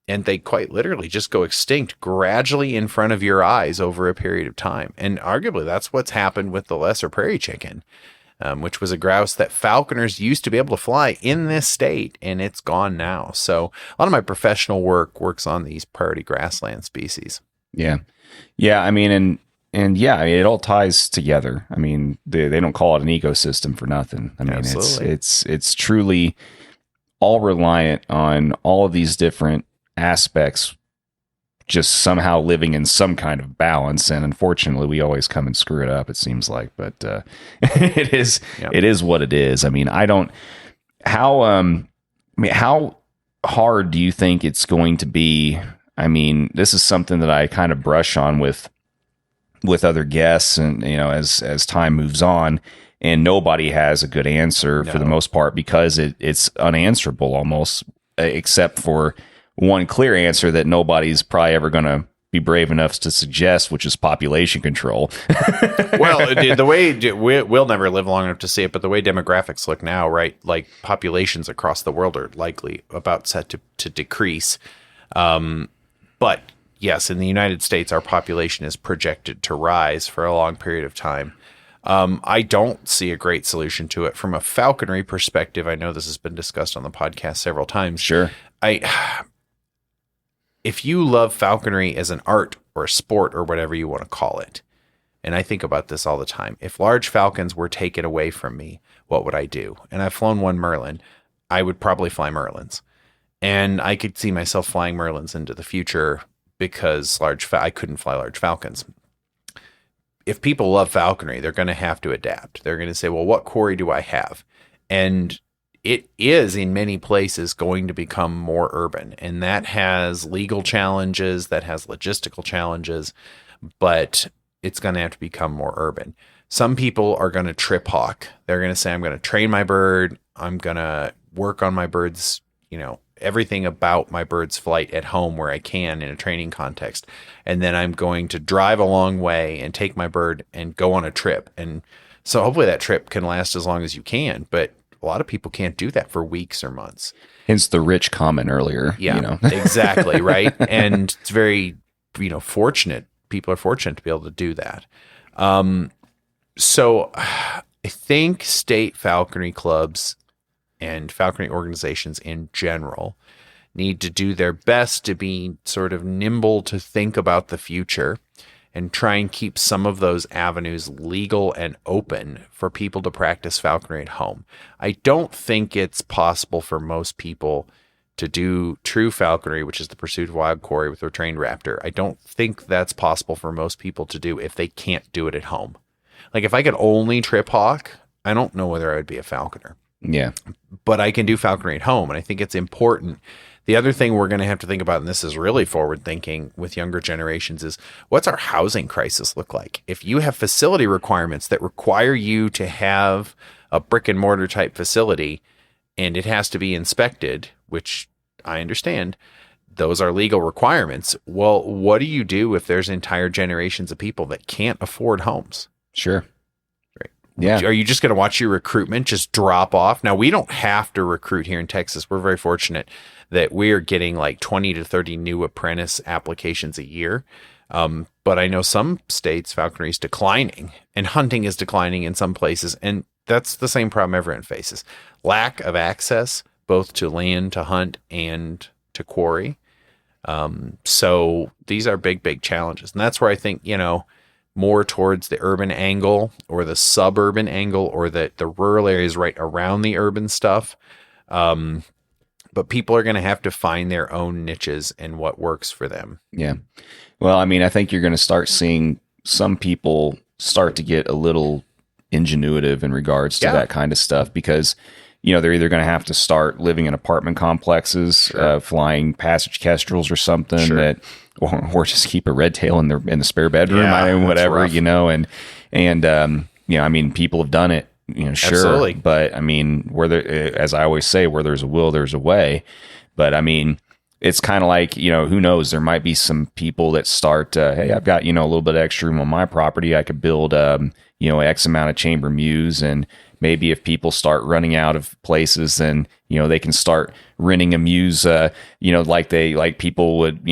And they quite literally just go extinct gradually in front of your eyes over a period of time. And arguably that's what's happened with the lesser prairie chicken, which was a grouse that falconers used to be able to fly in this state, and it's gone now. So a lot of my professional work works on these priority grassland species. Yeah. Yeah. I mean, and yeah, I mean, it all ties together. I mean, they don't call it an ecosystem for nothing. I mean, Absolutely. it's truly all reliant on all of these different aspects just somehow living in some kind of balance. And unfortunately, we always come and screw it up, it seems like. But it is what it is. I mean, how hard do you think it's going to be? I mean, this is something that I kind of brush on with other guests, and as time moves on, and nobody has a good answer for the most part, because it's unanswerable almost, except for one clear answer that nobody's probably ever going to be brave enough to suggest, which is population control. Well, the way we'll never live long enough to see it, but the way demographics look now, right? Like populations across the world are likely about set to decrease. But yes, in the United States, our population is projected to rise for a long period of time. I don't see a great solution to it from a falconry perspective. I know this has been discussed on the podcast several times. Sure. If you love falconry as an art or a sport or whatever you want to call it, and I think about this all the time, if large falcons were taken away from me, what would I do? And I've flown one Merlin. I would probably fly Merlins. And I could see myself flying Merlins into the future because I couldn't fly large falcons. If people love falconry, they're going to have to adapt. They're going to say, well, what quarry do I have? And it is in many places going to become more urban, and that has legal challenges, that has logistical challenges, but it's going to have to become more urban. Some people are going to trip hawk. They're going to say, I'm going to train my bird. I'm going to work on my bird's, everything about my bird's flight at home where I can in a training context. And then I'm going to drive a long way and take my bird and go on a trip. And so hopefully that trip can last as long as you can, but a lot of people can't do that for weeks or months. Hence the rich comment earlier. Yeah, exactly. Right. And it's very, fortunate. People are fortunate to be able to do that. So I think state falconry clubs and falconry organizations in general need to do their best to be sort of nimble to think about the future and try and keep some of those avenues legal and open for people to practice falconry at home. I don't think it's possible for most people to do true falconry, which is the pursuit of wild quarry with a trained raptor. I don't think that's possible for most people to do if they can't do it at home. Like if I could only trip hawk, I don't know whether I would be a falconer. Yeah. But I can do falconry at home, and I think it's important. The other thing we're going to have to think about, and this is really forward thinking with younger generations, is what's our housing crisis look like? If you have facility requirements that require you to have a brick and mortar type facility and it has to be inspected, which I understand, those are legal requirements. Well, what do you do if there's entire generations of people that can't afford homes? Sure. Right. Yeah. Are you just going to watch your recruitment just drop off? Now, we don't have to recruit here in Texas. We're very fortunate that we're getting like 20 to 30 new apprentice applications a year. But I know some states falconry is declining and hunting is declining in some places. And that's the same problem everyone faces. Lack of access, both to land, to hunt, and to quarry. So these are big, big challenges. And that's where I think, more towards the urban angle or the suburban angle or the rural areas right around the urban stuff. But people are going to have to find their own niches and what works for them. Yeah. Well, I mean, I think you're going to start seeing some people start to get a little ingenuitive in regards to that kind of stuff, because they're either going to have to start living in apartment complexes, flying passage kestrels or something, that, or just keep a red tail in the spare bedroom, whatever, and I mean, people have done it, sure. Absolutely. But I mean, as I always say, where there's a will, there's a way. But I mean, it's kind of like, who knows, there might be some people that start, hey, I've got, a little bit of extra room on my property. I could build, X amount of chamber mews, and maybe if people start running out of places, then, they can start renting a mews, like people would,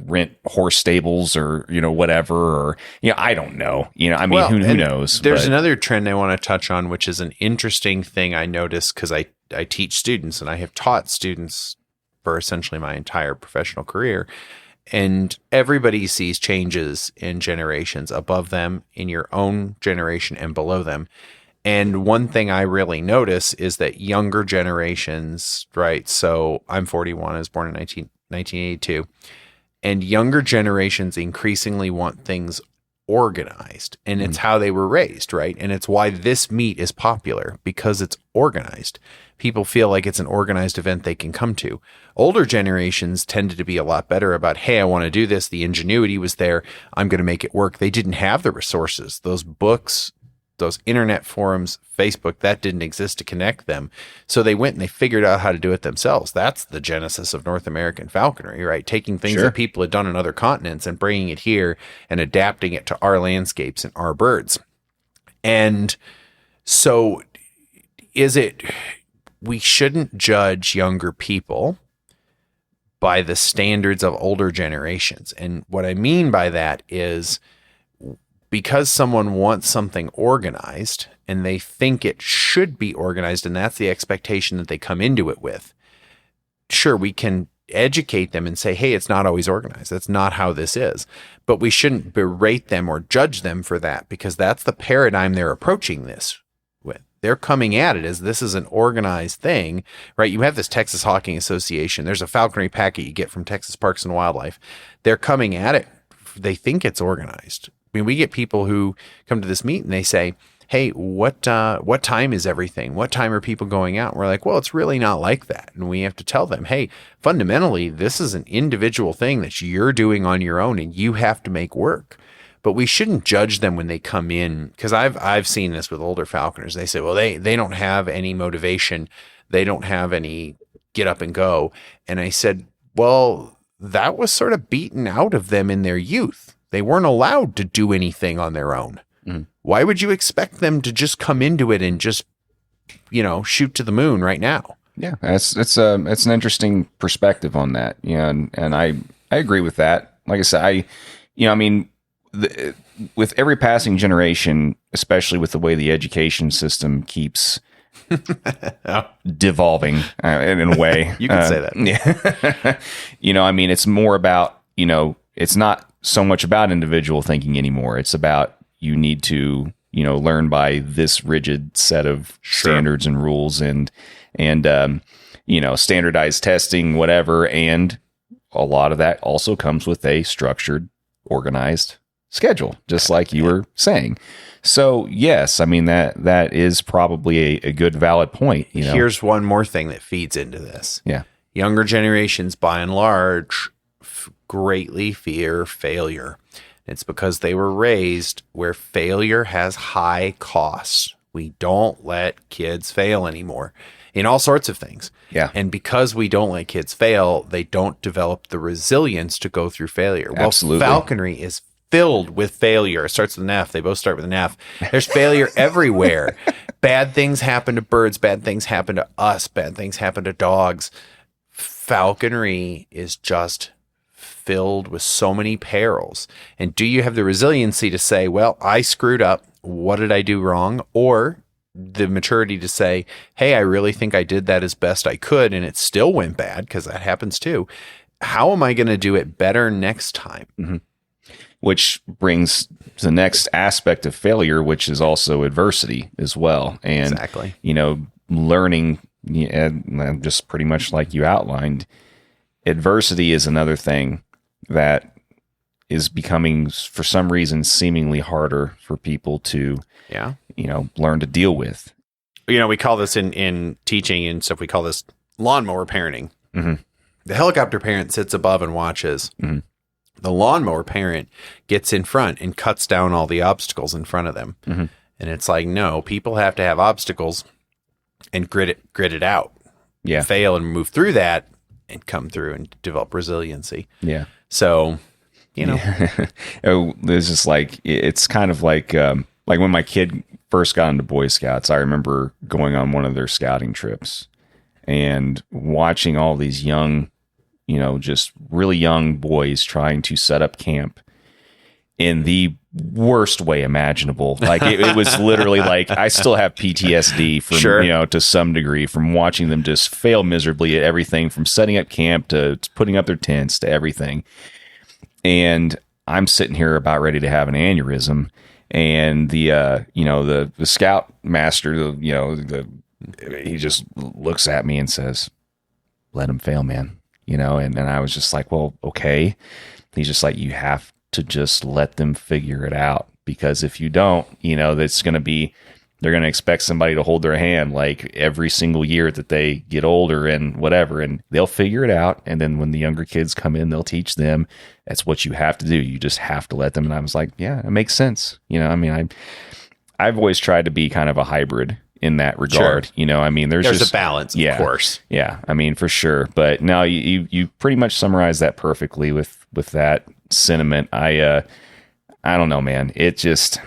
rent horse stables or, whatever, or, I don't know, I mean, who knows? There's another trend I want to touch on, which is an interesting thing I noticed, because I teach students, and I have taught students for essentially my entire professional career. And everybody sees changes in generations above them, in your own generation, and below them. And one thing I really notice is that younger generations, right? So I'm 41, I was born in 1982. And younger generations increasingly want things organized. And it's how they were raised, right? And it's why this meet is popular, because it's organized. People feel like it's an organized event they can come to. Older generations tended to be a lot better about, hey, I want to do this. The ingenuity was there. I'm going to make it work. They didn't have the resources. Those books, those internet forums, Facebook, that didn't exist to connect them. So they went and they figured out how to do it themselves. That's the genesis of North American falconry, right? Taking things that people had done on other continents and bringing it here and adapting it to our landscapes and our birds. And so we shouldn't judge younger people by the standards of older generations. And what I mean by that is, because someone wants something organized and they think it should be organized, and that's the expectation that they come into it with. Sure, we can educate them and say, hey, it's not always organized. That's not how this is. But we shouldn't berate them or judge them for that, because that's the paradigm they're approaching this with. They're coming at it as this is an organized thing, right? You have this Texas Hawking Association. There's a falconry packet you get from Texas Parks and Wildlife. They're coming at it. They think it's organized. I mean, we get people who come to this meet and they say, hey, what time is everything? What time are people going out? And we're like, well, it's really not like that. And we have to tell them, hey, fundamentally, this is an individual thing that you're doing on your own and you have to make work. But we shouldn't judge them when they come in, because I've seen this with older falconers. They say, well, they don't have any motivation. They don't have any get up and go. And I said, well, that was sort of beaten out of them in their youth. They weren't allowed to do anything on their own. Why would you expect them to just come into it and just, shoot to the moon right now? Yeah, it's an interesting perspective on that. And I agree with that. Like I said, with every passing generation, especially with the way the education system keeps devolving in a way. You can say that. Yeah. It's more about, it's not so much about individual thinking anymore. It's about, you need to, learn by this rigid set of standards and rules and standardized testing, whatever. And a lot of that also comes with a structured, organized schedule, just like you were saying. So yes, that is probably a good, valid point. Here's one more thing that feeds into this. Yeah. Younger generations, by and large, greatly fear failure. It's because they were raised where failure has high costs. We don't let kids fail anymore in all sorts of things. Yeah. And because we don't let kids fail, they don't develop the resilience to go through failure. Absolutely. Well, falconry is filled with failure. It starts with an F. They both start with an F. There's failure everywhere. Bad things happen to birds. Bad things happen to us. Bad things happen to dogs. Falconry is just filled with so many perils. And do you have the resiliency to say, well, I screwed up. What did I do wrong? Or the maturity to say, hey, I really think I did that as best I could and it still went bad, because that happens too. How am I going to do it better next time? Mm-hmm. Which brings the next aspect of failure, which is also adversity as well. And, exactly. Learning, just pretty much like you outlined, adversity is another thing that is becoming, for some reason, seemingly harder for people to, learn to deal with. We call this in teaching and stuff, we call this lawnmower parenting. Mm-hmm. The helicopter parent sits above and watches. Mm-hmm. The lawnmower parent gets in front and cuts down all the obstacles in front of them. Mm-hmm. And it's like, no, people have to have obstacles and grit it out. Yeah. Fail and move through that and come through and develop resiliency. Yeah. So, It's just like, it's kind of like when my kid first got into Boy Scouts, I remember going on one of their scouting trips and watching all these young, just really young boys trying to set up camp in the worst way imaginable. Like it was literally like, I still have PTSD from, to some degree from watching them just fail miserably at everything, from setting up camp to putting up their tents to everything. And I'm sitting here about ready to have an aneurysm. And the scout master, he just looks at me and says, "Let him fail, man." And I was just like, well, okay. He's just like, you have to just let them figure it out, because if you don't, they're going to expect somebody to hold their hand like every single year that they get older and whatever, and they'll figure it out. And then when the younger kids come in, they'll teach them. That's what you have to do. You just have to let them. And I was like, yeah, it makes sense. I've always tried to be kind of a hybrid in that regard. Sure. There's a balance, of course. Yeah. For sure. But no, you pretty much summarized that perfectly with that sentiment. I don't know, man. It just,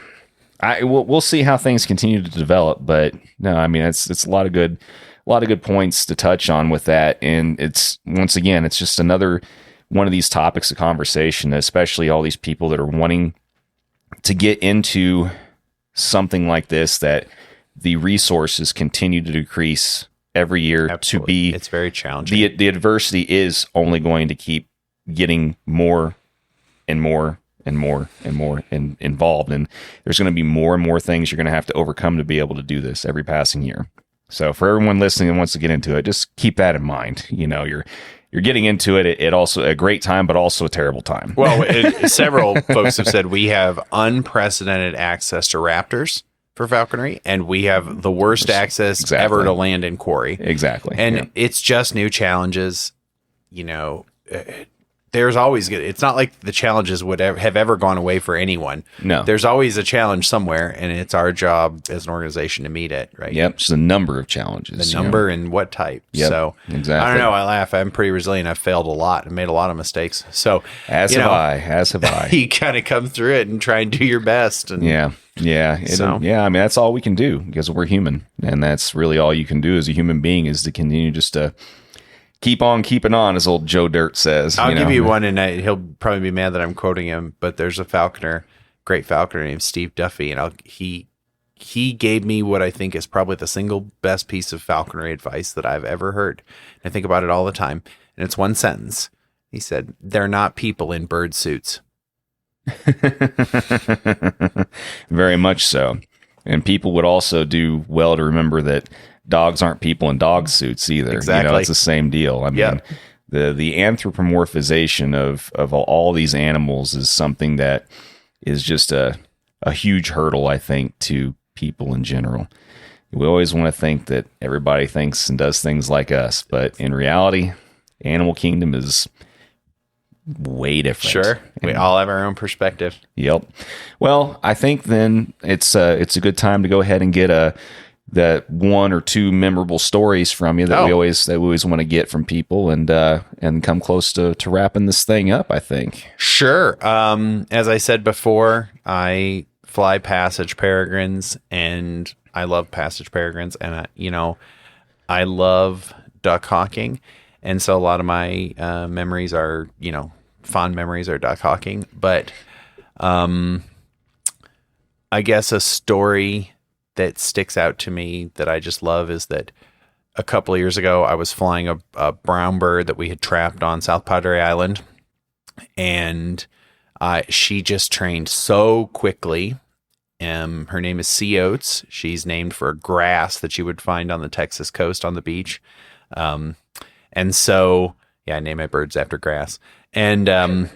we'll see how things continue to develop, but no, it's a lot of good points to touch on with that. And it's, once again, it's just another one of these topics of conversation, especially all these people that are wanting to get into something like this, that the resources continue to decrease every year. Absolutely. It's very challenging. The adversity is only going to keep getting more and more and more and more involved. And there's going to be more and more things you're going to have to overcome to be able to do this every passing year. So for everyone listening that wants to get into it, just keep that in mind. You're getting into it at also a great time, but also a terrible time. Well, several folks have said we have unprecedented access to raptors for falconry, and we have the worst access ever to land and quarry. Exactly. And it's just new challenges. There's always, it's not like the challenges would have ever gone away for anyone. No. There's always a challenge somewhere, and it's our job as an organization to meet it, right? Yep. Just a number of challenges. The number and what type. Yep, so exactly. I don't know. I laugh. I'm pretty resilient. I've failed a lot and made a lot of mistakes. So as have I. You kind of come through it and try and do your best. And yeah. That's all we can do, because we're human, and that's really all you can do as a human being, is to continue just to keep on keeping on, as old Joe Dirt says. I'll give you one, and he'll probably be mad that I'm quoting him, but there's a great falconer named Steve Duffy, and he gave me what I think is probably the single best piece of falconry advice that I've ever heard. And I think about it all the time, and it's one sentence. He said, "They're not people in bird suits." Very much so. And people would also do well to remember that dogs aren't people in dog suits either. Exactly. It's the same deal. The anthropomorphization of all these animals is something that is just a huge hurdle, I think, to people in general. We always want to think that everybody thinks and does things like us, but in reality, animal kingdom is way different. Sure. We all have our own perspective. Yep. Well, I think then it's a good time to go ahead and get that one or two memorable stories from you that we always want to get from people, and come close to wrapping this thing up, I think. Sure. As I said before, I fly passage peregrines, and I love passage peregrines, and I love duck hawking. And so a lot of my memories are, fond memories are duck hawking. But I guess a story that sticks out to me that I just love is that a couple of years ago, I was flying a brown bird that we had trapped on South Padre Island. And she just trained so quickly. Her name is Sea Oats. She's named for a grass that you would find on the Texas coast on the beach. And so, I name my birds after grass. And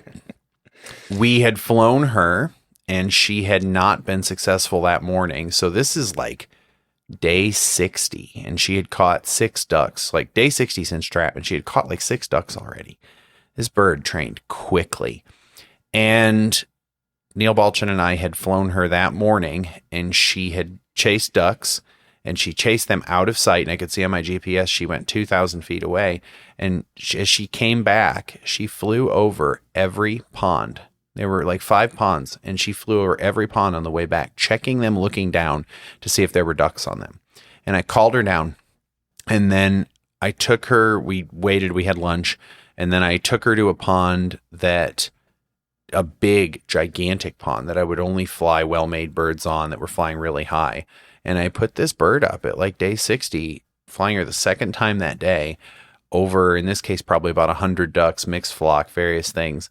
We had flown her, and she had not been successful that morning. So this is like day 60, and she had caught 6 ducks, like day 60 since trap, and she had caught like 6 ducks already. This bird trained quickly. And Neil Balchin and I had flown her that morning, and she had chased ducks, and she chased them out of sight. And I could see on my GPS, she went 2,000 feet away. And as she came back, she flew over every pond. There were like 5 ponds, and she flew over every pond on the way back, checking them, looking down to see if there were ducks on them. And I called her down, and then I took her, we waited, we had lunch, and then I took her to a pond a big, gigantic pond that I would only fly well-made birds on that were flying really high. And I put this bird up at like day 60, flying her the second time that day over, in this case, probably about 100 ducks, mixed flock, various things.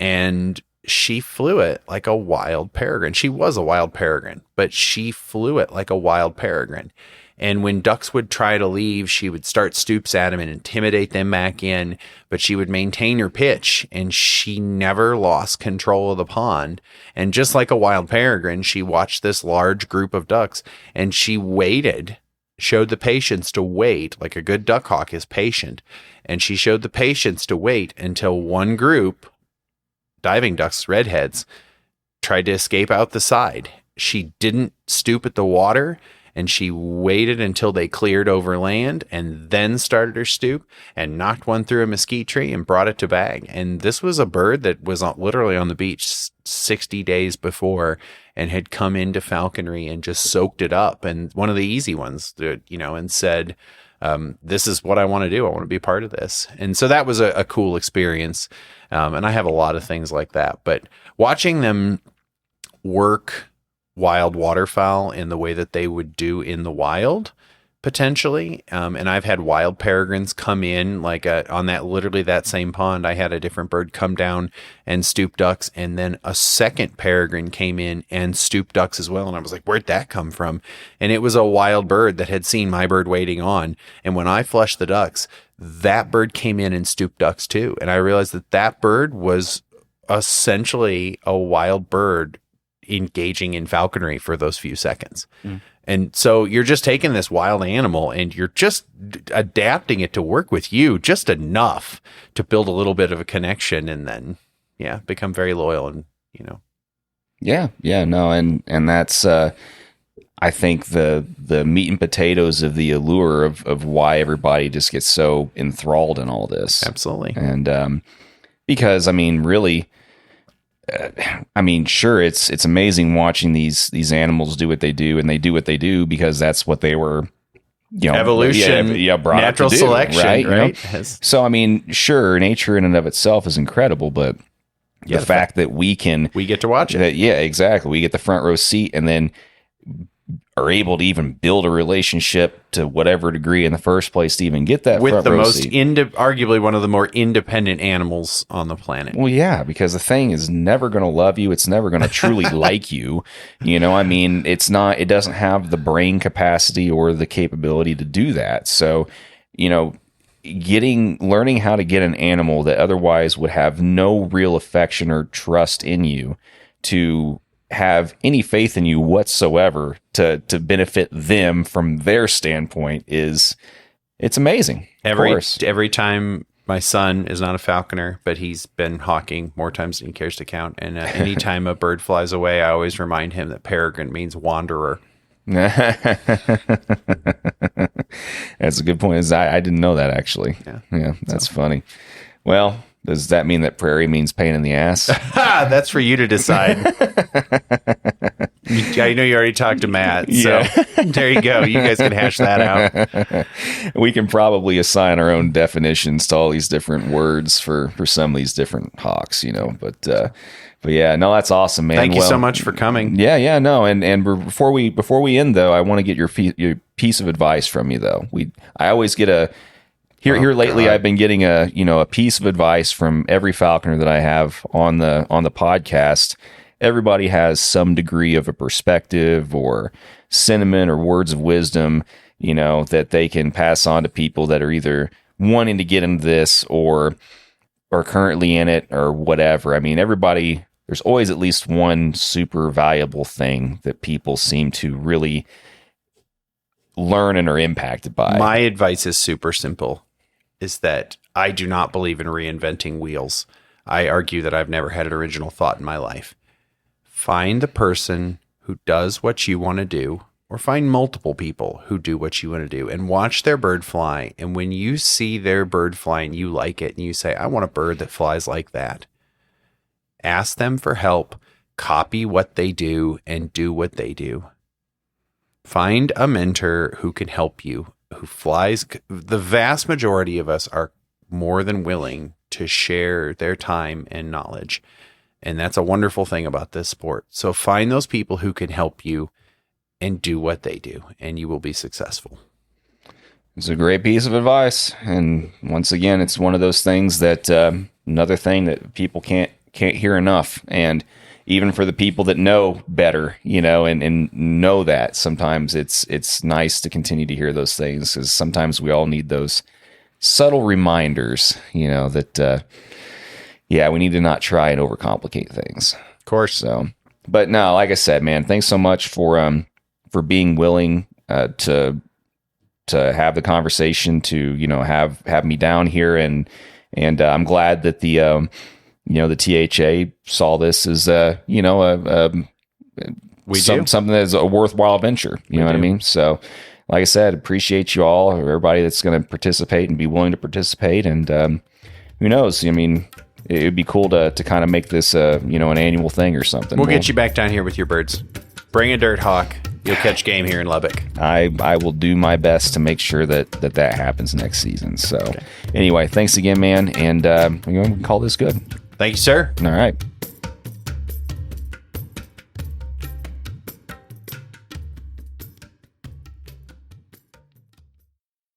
And she flew it like a wild peregrine. She was a wild peregrine, but she flew it like a wild peregrine. And when ducks would try to leave, she would start stoops at them and intimidate them back in, but she would maintain her pitch, and she never lost control of the pond. And just like a wild peregrine, she watched this large group of ducks, and she waited, showed the patience to wait, like a good duck hawk is patient. And she showed the patience to wait until one group, diving ducks, redheads, tried to escape out the side. She didn't stoop at the water, and she waited until they cleared over land, and then started her stoop and knocked one through a mesquite tree and brought it to bag. And this was a bird that was literally on the beach 60 days before and had come into falconry and just soaked it up. And one of the easy ones, and said, this is what I want to do. I want to be part of this. And so that was a cool experience. And I have a lot of things like that, but watching them work wild waterfowl in the way that they would do in the wild, potentially. And I've had wild peregrines come in, like on literally that same pond. I had a different bird come down and stoop ducks, and then a second peregrine came in and stoop ducks as well. And I was like, where'd that come from? And it was a wild bird that had seen my bird waiting on. And when I flushed the ducks, that bird came in and stooped ducks too. And I realized that bird was essentially a wild bird engaging in falconry for those few seconds. And so you're just taking this wild animal and you're just adapting it to work with you just enough to build a little bit of a connection, and then become very loyal. And and that's I think the meat and potatoes of the allure of why everybody just gets so enthralled in all this. Absolutely. And because really, sure, it's amazing watching these animals do what they do, and they do what they do because that's what they were, evolution, brought natural up to do, selection, right? So, sure, nature in and of itself is incredible, but the fact that we get to watch it. Exactly. We get the front row seat, and then are able to even build a relationship to whatever degree in the first place to even get that with front the row most seat. Arguably one of the more independent animals on the planet. Well, yeah, because the thing is never going to love you. It's never going to truly like you. It's not. It doesn't have the brain capacity or the capability to do that. So, learning how to get an animal that otherwise would have no real affection or trust in you to have any faith in you whatsoever to benefit them from their standpoint it's amazing. Every time my son is not a falconer, but he's been hawking more times than he cares to count. And anytime a bird flies away, I always remind him that peregrine means wanderer. That's a good point. I didn't know that, actually. Yeah, that's funny. Well, does that mean that prairie means pain in the ass? That's for you to decide. I know you already talked to Matt, so there you go. You guys can hash that out. We can probably assign our own definitions to all these different words for some of these different hawks, But yeah, no, that's awesome, man. Thank you so much for coming. Yeah, no, and before we end though, I want to get your piece of advice from you though. I always get Here lately, God. I've been getting a piece of advice from every falconer that I have on the podcast. Everybody has some degree of a perspective or sentiment or words of wisdom, that they can pass on to people that are either wanting to get into this or are currently in it or whatever. I mean, everybody, there's always at least one super valuable thing that people seem to really learn and are impacted by. My advice is super simple, is that I do not believe in reinventing wheels. I argue that I've never had an original thought in my life. Find the person who does what you want to do, or find multiple people who do what you want to do, and watch their bird fly. And when you see their bird fly and you like it and you say, I want a bird that flies like that, ask them for help, copy what they do, and do what they do. Find a mentor who can help you, who flies. The vast majority of us are more than willing to share their time and knowledge. And that's a wonderful thing about this sport. So find those people who can help you and do what they do, and you will be successful. It's a great piece of advice. And once again, it's one of those things that another thing that people can't hear enough. And even for the people that know better, and know that, sometimes it's nice to continue to hear those things, because sometimes we all need those subtle reminders, that, we need to not try and overcomplicate things. Of course. So, but no, like I said, man, thanks so much for being willing to have the conversation, to have me down here, and I'm glad that the THA saw this as something that's a worthwhile venture. You know what I mean? So, like I said, appreciate you all, everybody that's going to participate and be willing to participate. And who knows? I mean, it would be cool to kind of make this an annual thing or something. We'll get you back down here with your birds. Bring a dirt hawk. You'll catch game here in Lubbock. I will do my best to make sure that happens next season. So, Anyway, thanks again, man. And we're going to call this good. Thank you, sir. All right.